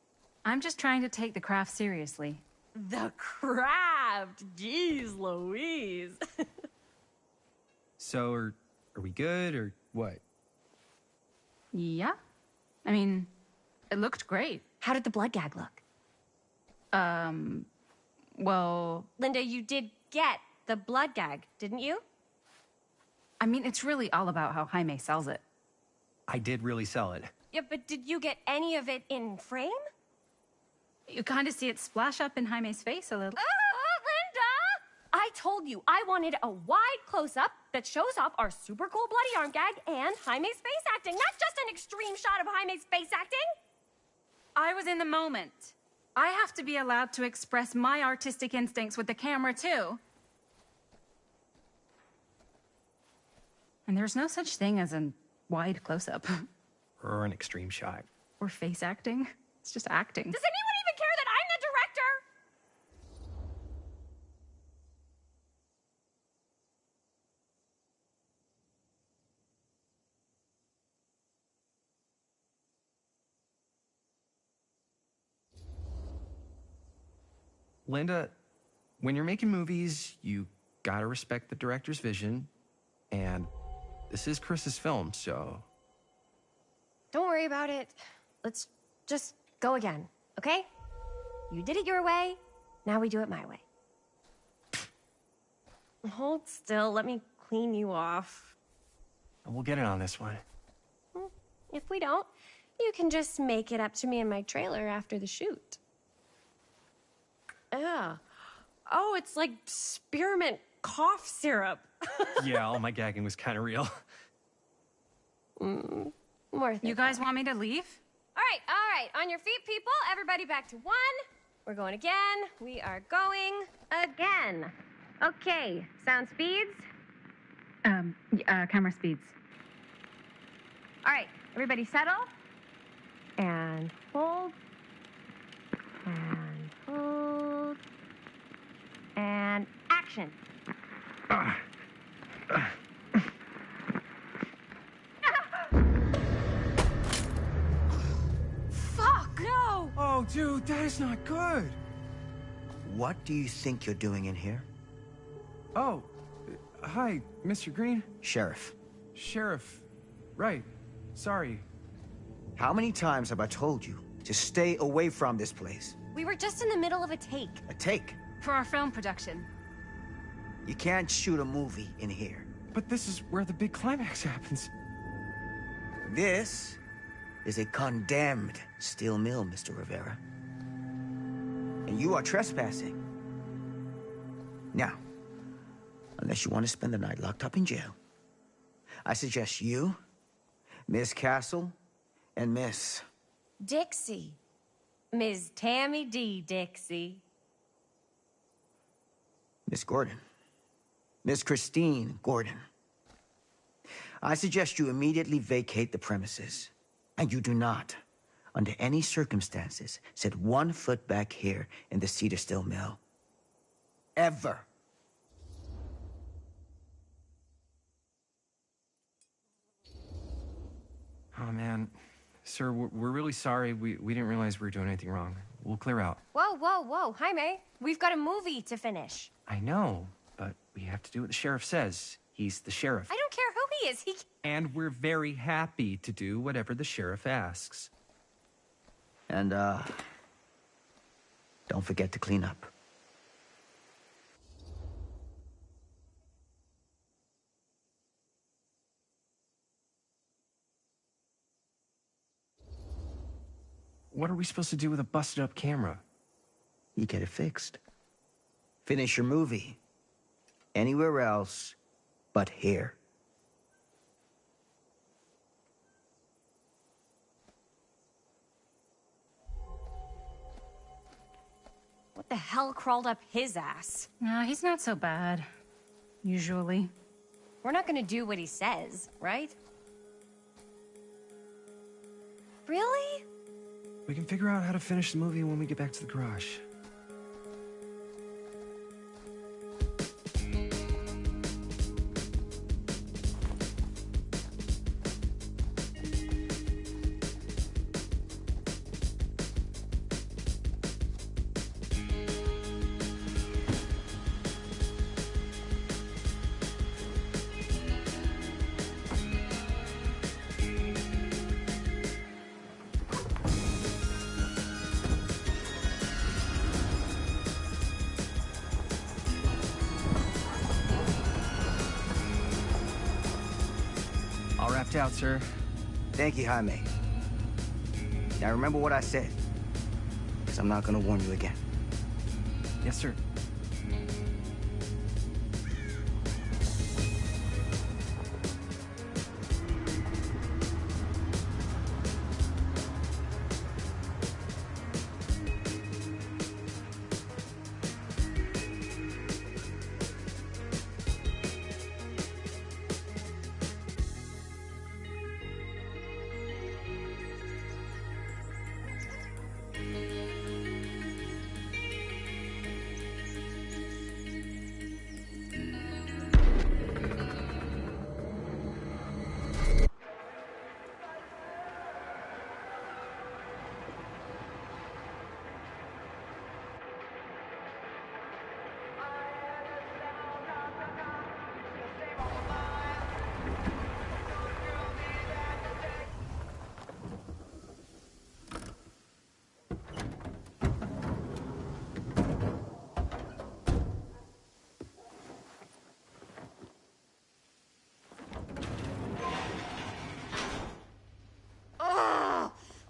[SPEAKER 6] I'm just trying to take the craft seriously.
[SPEAKER 9] The craft! Jeez Louise.
[SPEAKER 10] So, are we good, or what?
[SPEAKER 6] Yeah? I mean, it looked great.
[SPEAKER 9] How did the blood gag look?
[SPEAKER 6] Well...
[SPEAKER 9] Linda, you did get the blood gag, didn't you?
[SPEAKER 6] I mean, it's really all about how Jaime sells it.
[SPEAKER 10] I did really sell it.
[SPEAKER 9] Yeah, but did you get any of it in frame?
[SPEAKER 6] You kind of see it splash up in Jaime's face a little.
[SPEAKER 9] Linda! I told you I wanted a wide close-up that shows off our super cool bloody arm gag and Jaime's face acting, not just an extreme shot of Jaime's face acting.
[SPEAKER 6] I was in the moment. I have to be allowed to express my artistic instincts with the camera, too. And there's no such thing as a wide close-up.
[SPEAKER 10] Or an extreme shot.
[SPEAKER 6] Or face acting. It's just acting.
[SPEAKER 9] Does anyone even care that I'm the director?
[SPEAKER 10] Linda, when you're making movies, you gotta respect the director's vision. And this is Chris's film, so...
[SPEAKER 9] Don't worry about it. Let's just go again, okay? You did it your way, now we do it my way. Hold still, let me clean you off.
[SPEAKER 10] We'll get it on this one.
[SPEAKER 9] If we don't, you can just make it up to me in my trailer after the shoot. Yeah. Oh, it's like spearmint cough syrup.
[SPEAKER 10] Yeah, all my gagging was kind of real.
[SPEAKER 9] Worth it.
[SPEAKER 6] You guys want me to leave?
[SPEAKER 9] All right. On your feet, people. Everybody back to 1. We're going again. We are going again. Okay, sound speeds.
[SPEAKER 6] Camera speeds.
[SPEAKER 9] All right, everybody settle. And hold. And hold. And action. Fuck, no!
[SPEAKER 10] Oh, dude, that is not good.
[SPEAKER 2] What do you think you're doing in here?
[SPEAKER 10] Oh, hi, Mr. Green.
[SPEAKER 2] Sheriff.
[SPEAKER 10] Sheriff. Right. Sorry.
[SPEAKER 2] How many times have I told you to stay away from this place?
[SPEAKER 9] We were just in the middle of a take.
[SPEAKER 2] A take.
[SPEAKER 6] For our film production.
[SPEAKER 2] You can't shoot a movie in here.
[SPEAKER 10] But this is where the big climax happens.
[SPEAKER 2] This is a condemned steel mill, Mr. Rivera. And you are trespassing. Now, unless you want to spend the night locked up in jail, I suggest you, Miss Castle, and Miss...
[SPEAKER 9] Dixie. Ms. Tammy D. Dixie.
[SPEAKER 2] Miss Gordon. Miss Christine Gordon. I suggest you immediately vacate the premises. And you do not, under any circumstances, set 1 foot back here in the Cedar Still Mill. Ever.
[SPEAKER 10] Oh, man. Sir, we're really sorry. We didn't realize we were doing anything wrong. We'll clear out.
[SPEAKER 9] Whoa. Jaime, we've got a movie to finish.
[SPEAKER 10] I know, but we have to do what the sheriff says. He's the sheriff.
[SPEAKER 9] I don't care who he is.
[SPEAKER 10] And we're very happy to do whatever the sheriff asks.
[SPEAKER 2] And, don't forget to clean up.
[SPEAKER 10] What are we supposed to do with a busted-up camera?
[SPEAKER 2] You get it fixed. Finish your movie. Anywhere else but here.
[SPEAKER 9] What the hell crawled up his ass?
[SPEAKER 6] No, he's not so bad. Usually.
[SPEAKER 9] We're not gonna do what he says, right? Really?
[SPEAKER 10] We can figure out how to finish the movie when we get back to the garage. All wrapped out, sir.
[SPEAKER 2] Thank you, Jaime. Now remember what I said, because I'm not gonna warn you again.
[SPEAKER 10] Yes, sir.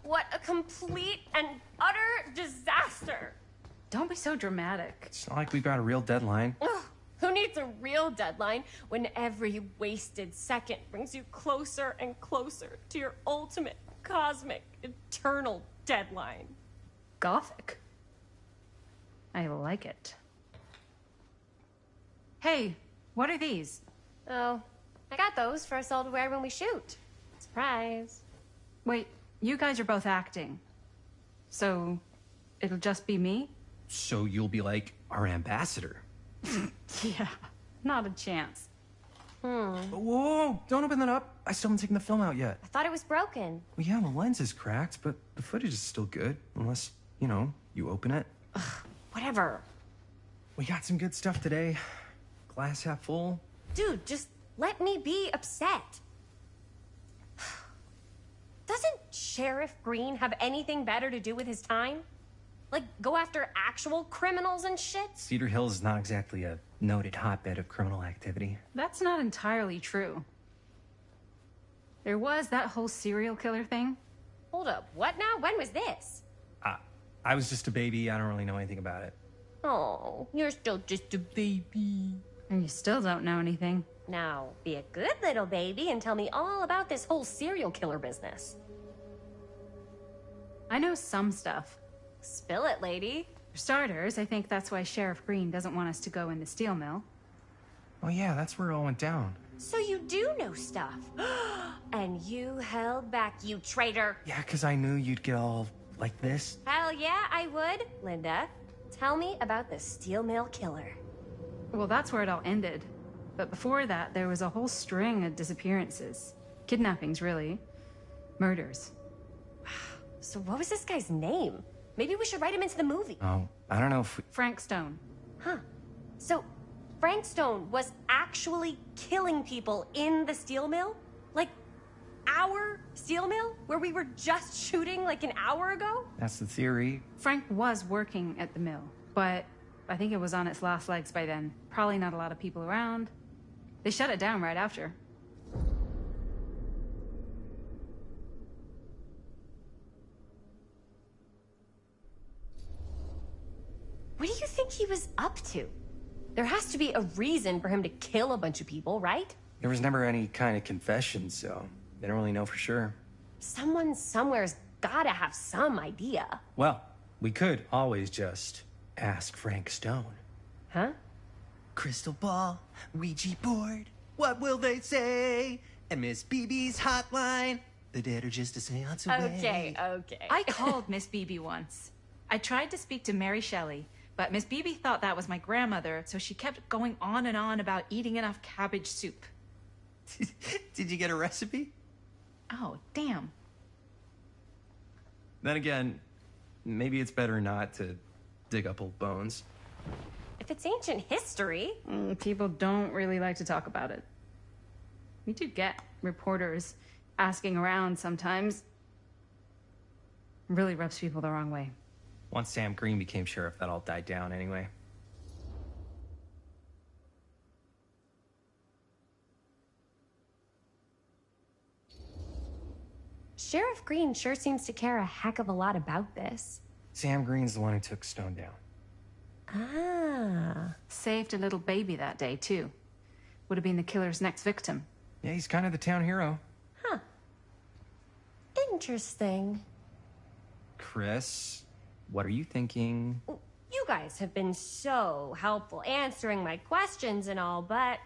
[SPEAKER 9] What a complete and utter disaster!
[SPEAKER 6] Don't be so dramatic.
[SPEAKER 10] It's not like we've got a real deadline.
[SPEAKER 9] Ugh, who needs a real deadline when every wasted second brings you closer and closer to your ultimate, cosmic, eternal deadline?
[SPEAKER 6] Gothic. I like it. Hey, what are these?
[SPEAKER 9] Oh, I got those for us all to wear when we shoot. Surprise.
[SPEAKER 6] Wait, you guys are both acting. So, it'll just be me?
[SPEAKER 10] So you'll be like our ambassador.
[SPEAKER 6] Yeah, not a chance.
[SPEAKER 10] Whoa, don't open that up. I still haven't taken the film out yet.
[SPEAKER 9] I thought it was broken.
[SPEAKER 10] Well, yeah, the lens is cracked, but the footage is still good. Unless, you open it.
[SPEAKER 9] Whatever.
[SPEAKER 10] We got some good stuff today. Glass half full.
[SPEAKER 9] Dude, just let me be upset. Doesn't Sheriff Green have anything better to do with his time? Like, go after actual criminals and shit?
[SPEAKER 10] Cedar Hills is not exactly a noted hotbed of criminal activity.
[SPEAKER 6] That's not entirely true. There was that whole serial killer thing.
[SPEAKER 9] Hold up, what now? When was this?
[SPEAKER 10] I was just a baby. I don't really know anything about it.
[SPEAKER 9] Oh, you're still just a baby.
[SPEAKER 6] And you still don't know anything.
[SPEAKER 9] Now, be a good little baby and tell me all about this whole serial killer business.
[SPEAKER 6] I know some stuff.
[SPEAKER 9] Spill it, lady.
[SPEAKER 6] For starters, I think that's why Sheriff Green doesn't want us to go in the steel mill.
[SPEAKER 10] Oh yeah, that's where it all went down.
[SPEAKER 9] So you do know stuff. And you held back, you traitor.
[SPEAKER 10] Yeah, because I knew you'd get all like this.
[SPEAKER 9] Hell yeah, I would. Linda, tell me about the steel mill killer.
[SPEAKER 6] Well, that's where it all ended. But before that, there was a whole string of disappearances. Kidnappings, really. Murders.
[SPEAKER 9] So what was this guy's name? Maybe we should write him into the movie.
[SPEAKER 10] Oh, I don't know if we...
[SPEAKER 6] Frank Stone.
[SPEAKER 9] Huh. So Frank Stone was actually killing people in the steel mill? Like, our steel mill? Where we were just shooting like an hour ago?
[SPEAKER 10] That's the theory.
[SPEAKER 6] Frank was working at the mill, but I think it was on its last legs by then. Probably not a lot of people around. They shut it down right after.
[SPEAKER 9] What do you think he was up to? There has to be a reason for him to kill a bunch of people, right?
[SPEAKER 10] There was never any kind of confession, so they don't really know for sure.
[SPEAKER 9] Someone somewhere's gotta have some idea.
[SPEAKER 10] Well, we could always just ask Frank Stone.
[SPEAKER 9] Huh?
[SPEAKER 11] Crystal ball, Ouija board, what will they say? And Miss BB's hotline. The dead are just a seance away.
[SPEAKER 9] Okay.
[SPEAKER 6] I called Miss Beebe once. I tried to speak to Mary Shelley, but Miss Beebe thought that was my grandmother, so she kept going on and on about eating enough cabbage soup.
[SPEAKER 10] Did you get a recipe?
[SPEAKER 6] Oh, damn.
[SPEAKER 10] Then again, maybe it's better not to dig up old bones.
[SPEAKER 9] If it's ancient history.
[SPEAKER 6] People don't really like to talk about it. We do get reporters asking around sometimes. Really rubs people the wrong way.
[SPEAKER 10] Once Sam Green became sheriff, that all died down anyway.
[SPEAKER 9] Sheriff Green sure seems to care a heck of a lot about this.
[SPEAKER 10] Sam Green's the one who took Stone down.
[SPEAKER 9] Ah.
[SPEAKER 6] Saved a little baby that day, too. Would have been the killer's next victim.
[SPEAKER 10] Yeah, he's kind of the town hero.
[SPEAKER 9] Huh. Interesting.
[SPEAKER 10] Chris, what are you thinking?
[SPEAKER 9] You guys have been so helpful answering my questions and all, but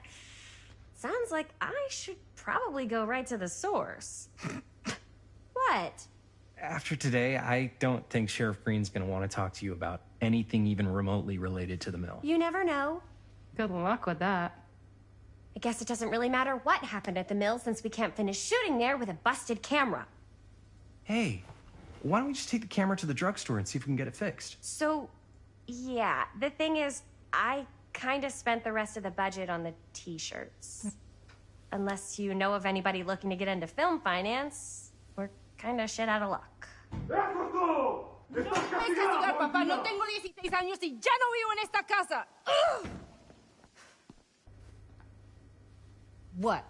[SPEAKER 9] sounds like I should probably go right to the source. What?
[SPEAKER 10] After today, I don't think Sheriff Green's gonna want to talk to you about anything even remotely related to the mill.
[SPEAKER 9] You never know.
[SPEAKER 6] Good luck with that.
[SPEAKER 9] I guess it doesn't really matter what happened at the mill since we can't finish shooting there with a busted camera.
[SPEAKER 10] Hey, why don't we just take the camera to the drugstore and see if we can get it fixed?
[SPEAKER 9] So, yeah, the thing is, I kind of spent the rest of the budget on the t-shirts. Unless you know of anybody looking to get into film finance, we're kind of shit out of luck.
[SPEAKER 12] Papá, no tengo 16 años y ya no vivo en esta casa.
[SPEAKER 13] What?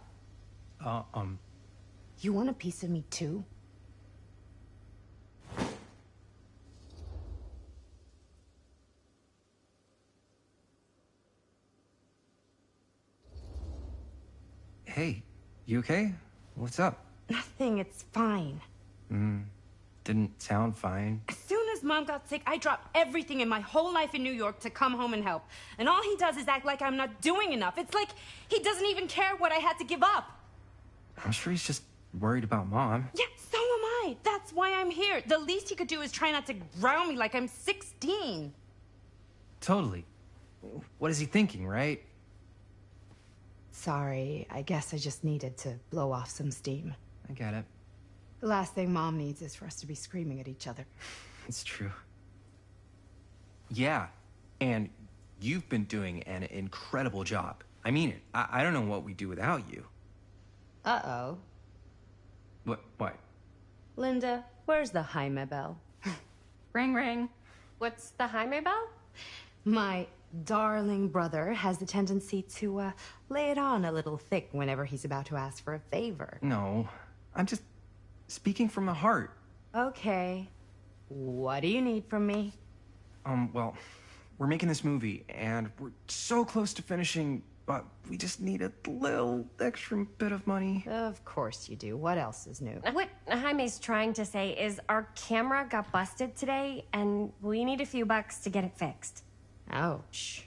[SPEAKER 12] You want a piece of me too?
[SPEAKER 10] Hey, you okay? What's up?
[SPEAKER 12] Nothing, it's fine.
[SPEAKER 10] Didn't sound fine.
[SPEAKER 12] As soon as Mom got sick, I dropped everything in my whole life in New York to come home and help. And all he does is act like I'm not doing enough. It's like he doesn't even care what I had to give up.
[SPEAKER 10] I'm sure he's just worried about Mom.
[SPEAKER 12] Yeah, so am I. That's why I'm here. The least he could do is try not to ground me like I'm 16.
[SPEAKER 10] Totally. What is he thinking, right?
[SPEAKER 12] Sorry, I guess I just needed to blow off some steam.
[SPEAKER 10] I get it.
[SPEAKER 12] The last thing Mom needs is for us to be screaming at each other.
[SPEAKER 10] It's true. Yeah, and you've been doing an incredible job. I mean it. I don't know what we'd do without you.
[SPEAKER 12] Uh-oh.
[SPEAKER 10] What?
[SPEAKER 12] Linda, where's the Jaime bell?
[SPEAKER 6] Ring, ring.
[SPEAKER 9] What's the Jaime bell?
[SPEAKER 12] My darling brother has the tendency to lay it on a little thick whenever he's about to ask for a favor.
[SPEAKER 10] No, I'm just speaking from the heart.
[SPEAKER 12] Okay. What do you need from me?
[SPEAKER 10] Well, we're making this movie, and we're so close to finishing, but we just need a little extra bit of money.
[SPEAKER 12] Of course you do. What else is new?
[SPEAKER 9] What Jaime's trying to say is our camera got busted today, and we need a few bucks to get it fixed.
[SPEAKER 12] Ouch.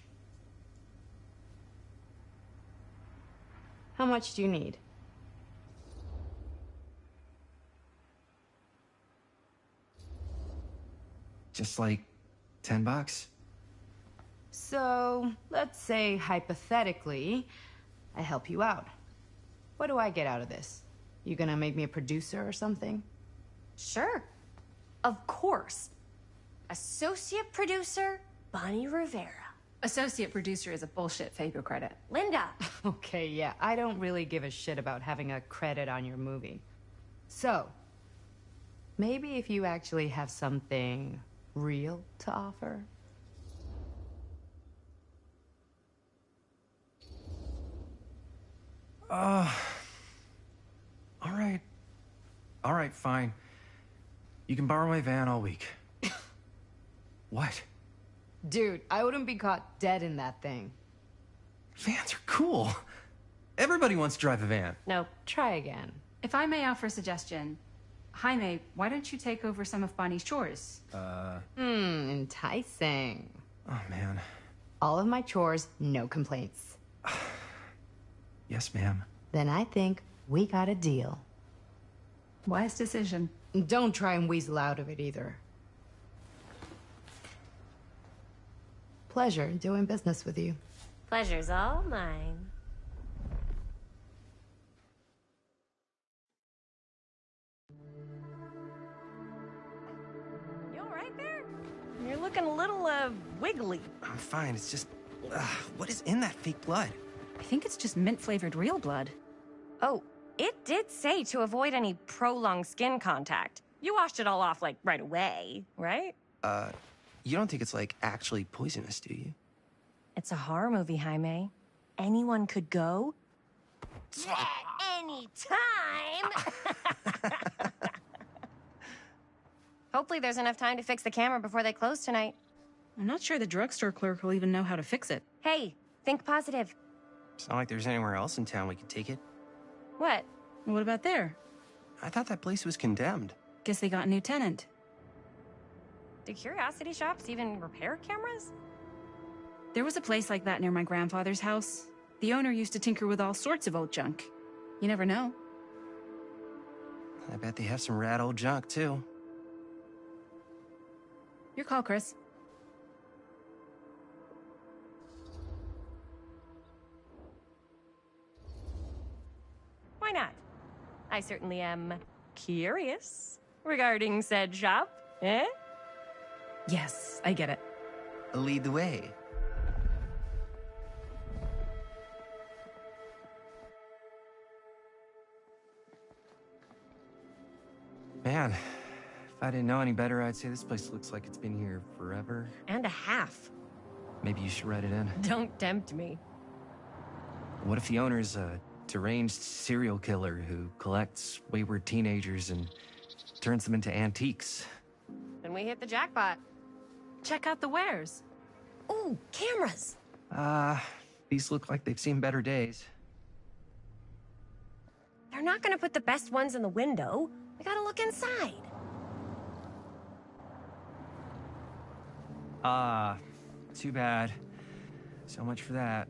[SPEAKER 12] How much do you need?
[SPEAKER 10] Just like $10.
[SPEAKER 12] So, let's say hypothetically, I help you out. What do I get out of this? You gonna make me a producer or something?
[SPEAKER 9] Sure. Of course. Associate producer, Bonnie Rivera.
[SPEAKER 6] Associate producer is a bullshit Faber credit.
[SPEAKER 9] Linda.
[SPEAKER 12] Okay, yeah, I don't really give a shit about having a credit on your movie. So, maybe if you actually have something real to offer?
[SPEAKER 10] All right, fine. You can borrow my van all week. What?
[SPEAKER 12] Dude, I wouldn't be caught dead in that thing.
[SPEAKER 10] Vans are cool. Everybody wants to drive a van.
[SPEAKER 9] No.
[SPEAKER 12] Try again.
[SPEAKER 6] If I may offer a suggestion, Jaime, why don't you take over some of Bonnie's chores?
[SPEAKER 12] Enticing.
[SPEAKER 10] Oh, man.
[SPEAKER 12] All of my chores, no complaints.
[SPEAKER 10] Yes, ma'am.
[SPEAKER 12] Then I think we got a deal.
[SPEAKER 6] Wise decision.
[SPEAKER 12] Don't try and weasel out of it either. Pleasure doing business with you.
[SPEAKER 9] Pleasure's all mine. You all right there? You're looking a little, wiggly.
[SPEAKER 10] I'm fine. It's just, what is in that fake blood?
[SPEAKER 6] I think it's just mint-flavored real blood.
[SPEAKER 9] Oh, it did say to avoid any prolonged skin contact. You washed it all off, like, right away, right?
[SPEAKER 10] You don't think it's, like, actually poisonous, do you?
[SPEAKER 9] It's a horror movie, Jaime. Anyone could go. At any time! Hopefully there's enough time to fix the camera before they close tonight.
[SPEAKER 6] I'm not sure the drugstore clerk will even know how to fix it.
[SPEAKER 9] Hey, think positive.
[SPEAKER 10] It's not like there's anywhere else in town we could take it.
[SPEAKER 9] What?
[SPEAKER 6] What about there?
[SPEAKER 10] I thought that place was condemned.
[SPEAKER 6] Guess they got a new tenant.
[SPEAKER 9] Do curiosity shops even repair cameras?
[SPEAKER 6] There was a place like that near my grandfather's house. The owner used to tinker with all sorts of old junk. You never know.
[SPEAKER 10] I bet they have some rad old junk, too.
[SPEAKER 6] Your call, Chris.
[SPEAKER 9] Why not? I certainly am curious regarding said shop, eh?
[SPEAKER 6] Yes, I get it.
[SPEAKER 10] Lead the way. Man, if I didn't know any better, I'd say this place looks like it's been here forever.
[SPEAKER 9] And a half.
[SPEAKER 10] Maybe you should write it in.
[SPEAKER 9] Don't tempt me.
[SPEAKER 10] What if the owner's a deranged serial killer who collects wayward teenagers and turns them into antiques?
[SPEAKER 9] Then we hit the jackpot.
[SPEAKER 6] Check out the wares.
[SPEAKER 9] Ooh, cameras.
[SPEAKER 10] These look like they've seen better days.
[SPEAKER 9] They're not gonna put the best ones in the window. We gotta look inside.
[SPEAKER 10] Too bad. So much for that.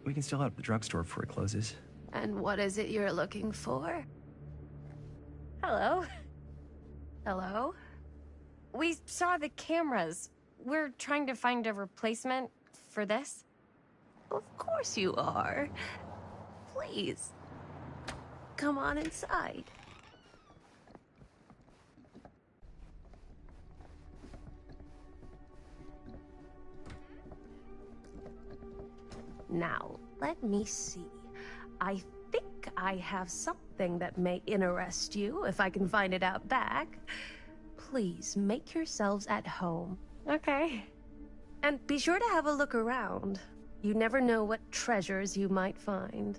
[SPEAKER 10] We can still head up the drugstore before it closes.
[SPEAKER 1] And what is it you're looking for?
[SPEAKER 9] Hello.
[SPEAKER 1] Hello?
[SPEAKER 9] We saw the cameras. We're trying to find a replacement for this.
[SPEAKER 1] Of course you are. Please. Come on inside. Now, let me see. I think I have something that may interest you, if I can find it out back. Please, make yourselves at home.
[SPEAKER 9] Okay.
[SPEAKER 1] And be sure to have a look around. You never know what treasures you might find.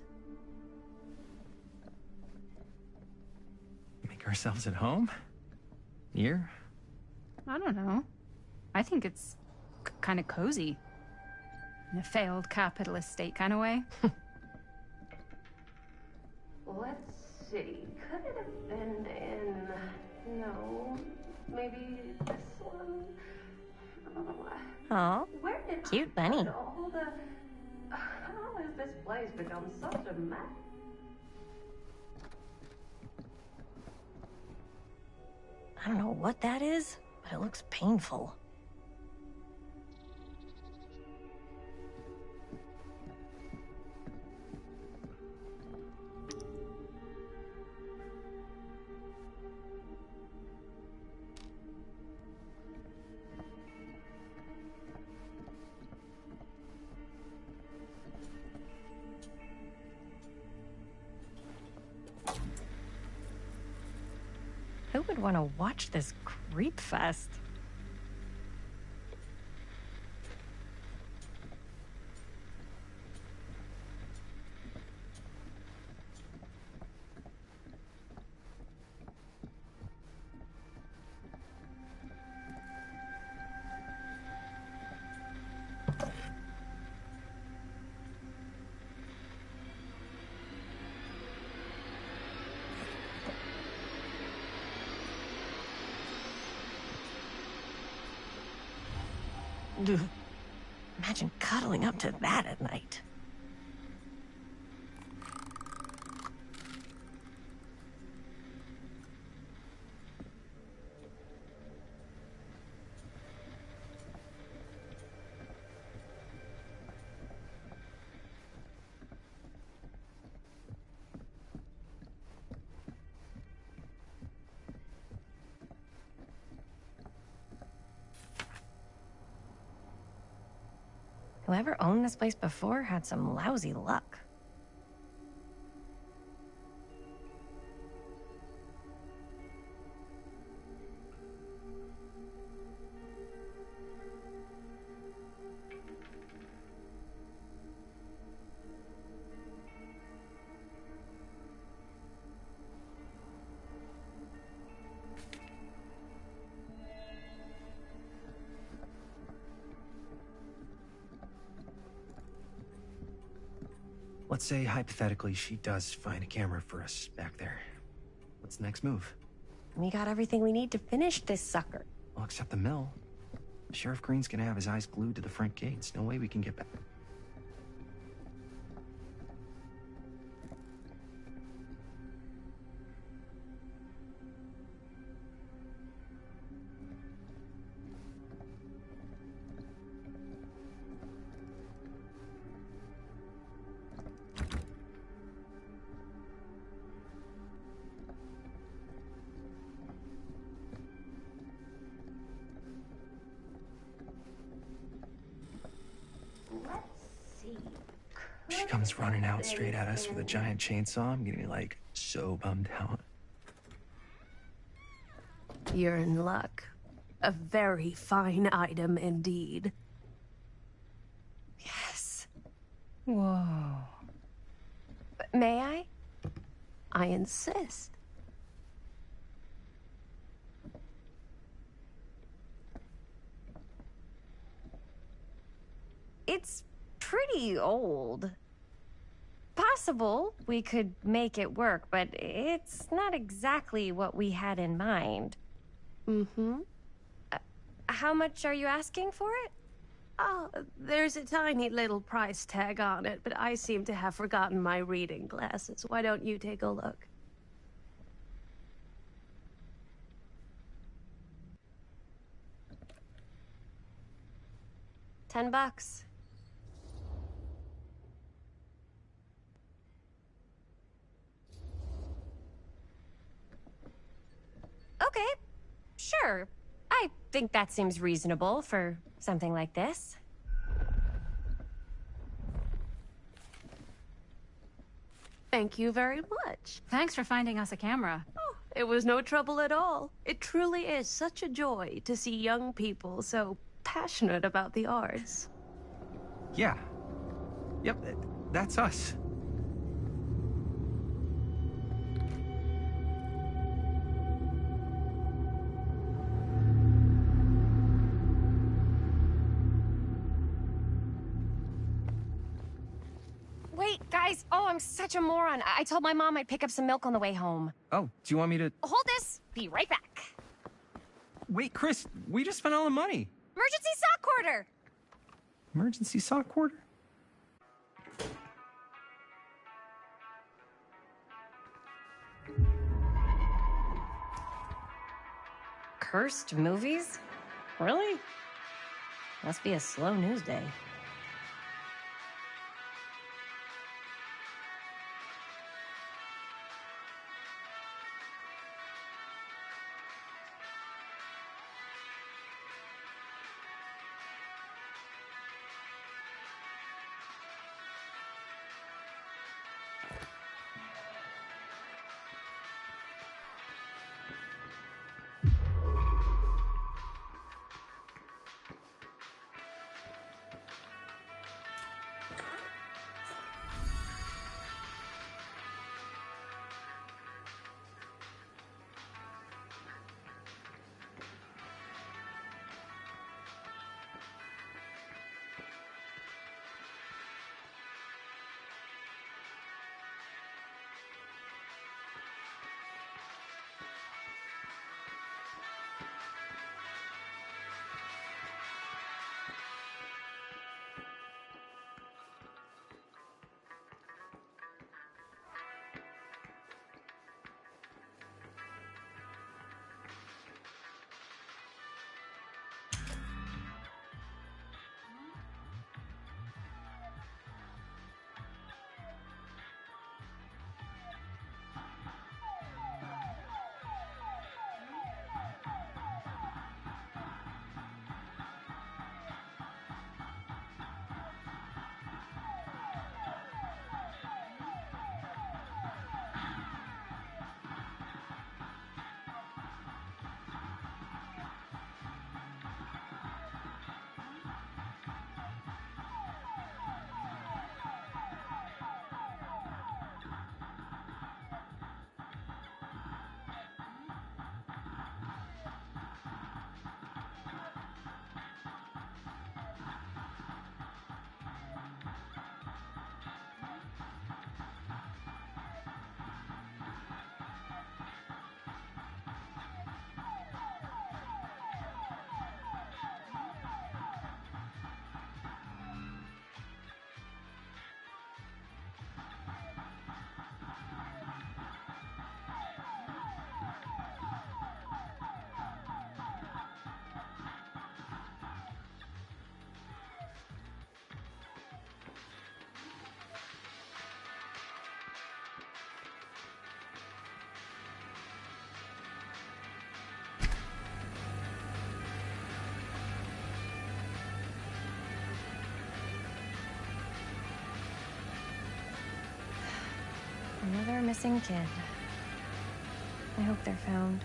[SPEAKER 10] Make ourselves at home? Here?
[SPEAKER 6] I don't know. I think it's kind of cozy. In a failed capitalist state kind of way.
[SPEAKER 1] Let's see. Could it have been in... No. Maybe this one?
[SPEAKER 9] Oh,
[SPEAKER 1] Where did
[SPEAKER 9] cute
[SPEAKER 1] I
[SPEAKER 9] bunny.
[SPEAKER 1] put all the... How has this place become such a mess?
[SPEAKER 9] I don't know what that is, but it looks painful. Who would want to watch this creep fest? Ugh. Imagine cuddling up to that at night. Whoever owned this place before had some lousy luck.
[SPEAKER 10] Let's say, hypothetically, she does find a camera for us back there. What's the next move?
[SPEAKER 9] We got everything we need to finish this sucker.
[SPEAKER 10] Well, except the mill. Sheriff Green's gonna have his eyes glued to the front gates. No way we can get back. She comes running out straight at us with a giant chainsaw. I'm gonna be like so bummed out.
[SPEAKER 1] You're in luck. A very fine item indeed.
[SPEAKER 9] Yes.
[SPEAKER 4] Whoa.
[SPEAKER 9] May I?
[SPEAKER 1] I insist.
[SPEAKER 9] It's pretty old. Possible we could make it work, but it's not exactly what we had in mind.
[SPEAKER 1] Mm-hmm.
[SPEAKER 9] How much are you asking for it?
[SPEAKER 1] Oh, there's a tiny little price tag on it, but I seem to have forgotten my reading glasses. Why don't you take a look?
[SPEAKER 9] $10. Okay, sure. I think that seems reasonable for something like this.
[SPEAKER 1] Thank you very much.
[SPEAKER 6] Thanks for finding us a camera.
[SPEAKER 1] Oh, it was no trouble at all. It truly is such a joy to see young people so passionate about the arts.
[SPEAKER 10] Yeah. Yep, that's us.
[SPEAKER 9] Wait, guys. Oh, I'm such a moron. I told my mom I'd pick up some milk on the way home.
[SPEAKER 10] Oh, do you want me to...
[SPEAKER 9] Hold this. Be right back.
[SPEAKER 10] Wait, Chris, we just spent all the money.
[SPEAKER 9] Emergency sock order.
[SPEAKER 10] Emergency sock order?
[SPEAKER 9] Cursed movies? Really? Must be a slow news day. Another missing kid. I hope they're found.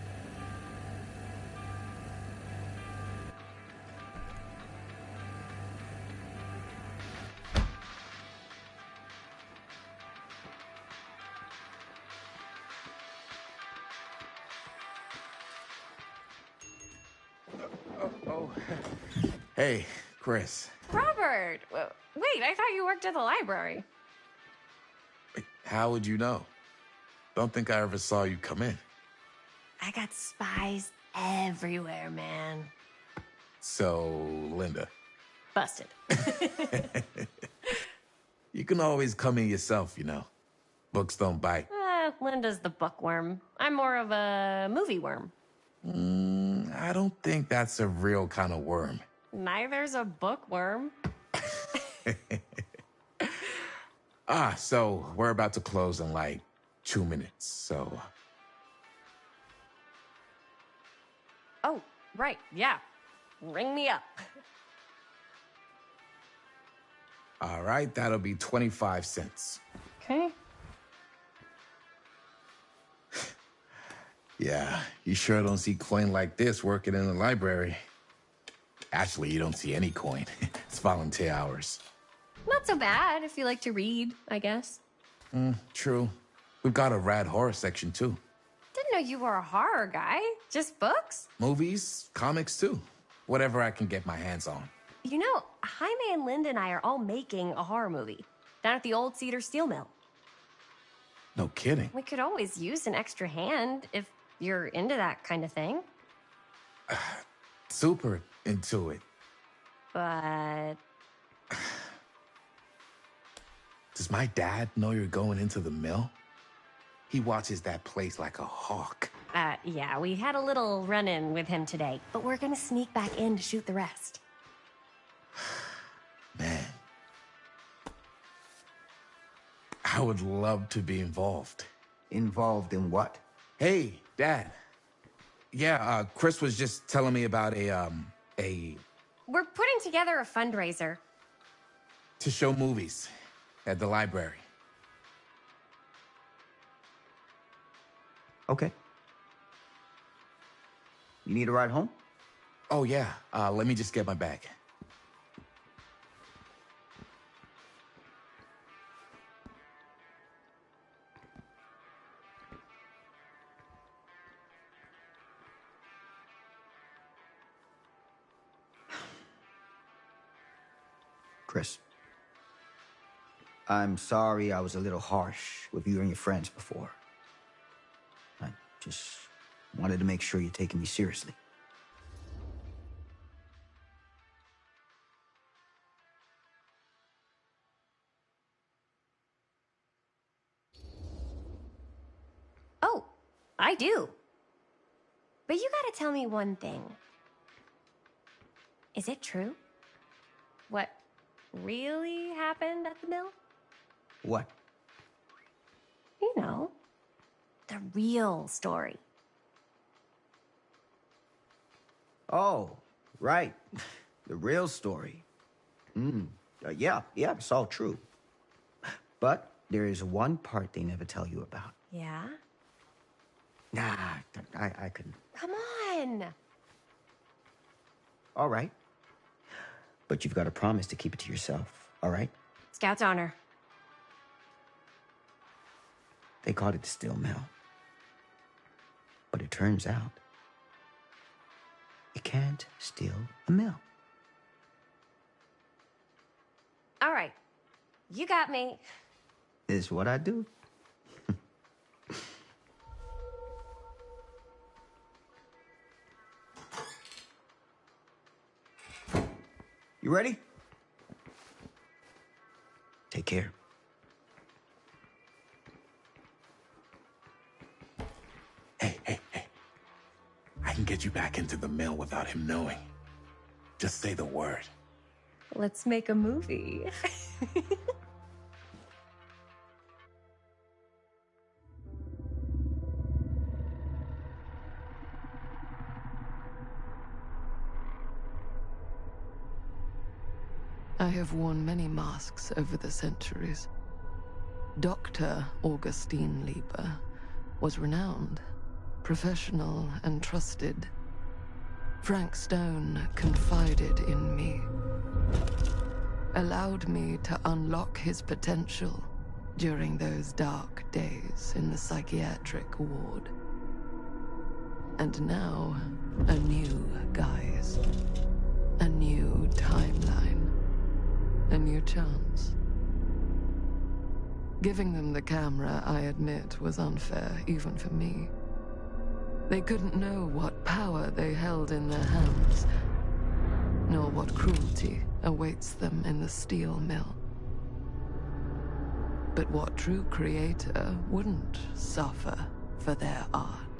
[SPEAKER 13] Hey, Chris.
[SPEAKER 9] Robert! Wait, I thought you worked at the library.
[SPEAKER 13] How would you know? Don't think I ever saw you come in.
[SPEAKER 9] I got spies everywhere, man.
[SPEAKER 13] So, Linda.
[SPEAKER 9] Busted.
[SPEAKER 13] You can always come in yourself, you know. Books don't bite.
[SPEAKER 9] Linda's the bookworm. I'm more of a movie worm.
[SPEAKER 13] I don't think that's a real kind of worm.
[SPEAKER 9] Neither's a bookworm.
[SPEAKER 13] So we're about to close in like 2 minutes, so...
[SPEAKER 9] Oh, right, yeah. Ring me up.
[SPEAKER 13] All right, that'll be 25 cents.
[SPEAKER 9] Okay.
[SPEAKER 13] Yeah, you sure don't see coin like this working in the library. Actually, you don't see any coin. It's volunteer hours.
[SPEAKER 9] Not so bad if you like to read, I guess.
[SPEAKER 13] True. We've got a rad horror section, too.
[SPEAKER 9] Didn't know you were a horror guy. Just books?
[SPEAKER 13] Movies, comics, too. Whatever I can get my hands on.
[SPEAKER 9] You know, Jaime and Linda and I are all making a horror movie down at the old Cedar Steel Mill.
[SPEAKER 13] No kidding.
[SPEAKER 9] We could always use an extra hand if you're into that kind of thing.
[SPEAKER 13] Super into it.
[SPEAKER 9] But...
[SPEAKER 13] Does my dad know you're going into the mill? He watches that place like a hawk.
[SPEAKER 9] Yeah, we had a little run-in with him today, but we're gonna sneak back in to shoot the rest.
[SPEAKER 13] Man. I would love to be involved.
[SPEAKER 2] Involved in what?
[SPEAKER 13] Hey, Dad. Yeah, Chris was just telling me about a...
[SPEAKER 9] We're putting together a fundraiser.
[SPEAKER 13] to show movies at the library.
[SPEAKER 2] Okay. You need a ride home?
[SPEAKER 13] Oh, yeah. Let me just get my bag.
[SPEAKER 2] Chris, I'm sorry I was a little harsh with you and your friends before. I just wanted to make sure you're taking me seriously.
[SPEAKER 9] Oh, I do. But you gotta tell me one thing. Is it true? What really happened at the mill?
[SPEAKER 2] What?
[SPEAKER 9] You know, the real story.
[SPEAKER 2] Oh, right. The real story. Yeah, it's all true. But there is one part they never tell you about.
[SPEAKER 9] Yeah?
[SPEAKER 2] Nah, I couldn't.
[SPEAKER 9] Come on!
[SPEAKER 2] All right. But you've got to promise to keep it to yourself, all right?
[SPEAKER 9] Scout's honor.
[SPEAKER 2] They called it the steel mill. But it turns out, you can't steal a mill.
[SPEAKER 9] All right. You got me.
[SPEAKER 2] Is what I do. You ready? Take care.
[SPEAKER 13] Hey. I can get you back into the mill without him knowing. Just say the word.
[SPEAKER 9] Let's make a movie.
[SPEAKER 1] I have worn many masks over the centuries. Dr. Augustine Lieber was renowned, professional, and trusted. Frank Stone confided in me, allowed me to unlock his potential during those dark days in the psychiatric ward. And now, a new guise, a new timeline, a new chance. Giving them the camera, I admit, was unfair, even for me. They couldn't know what power they held in their hands, nor what cruelty awaits them in the steel mill. But what true creator wouldn't suffer for their art?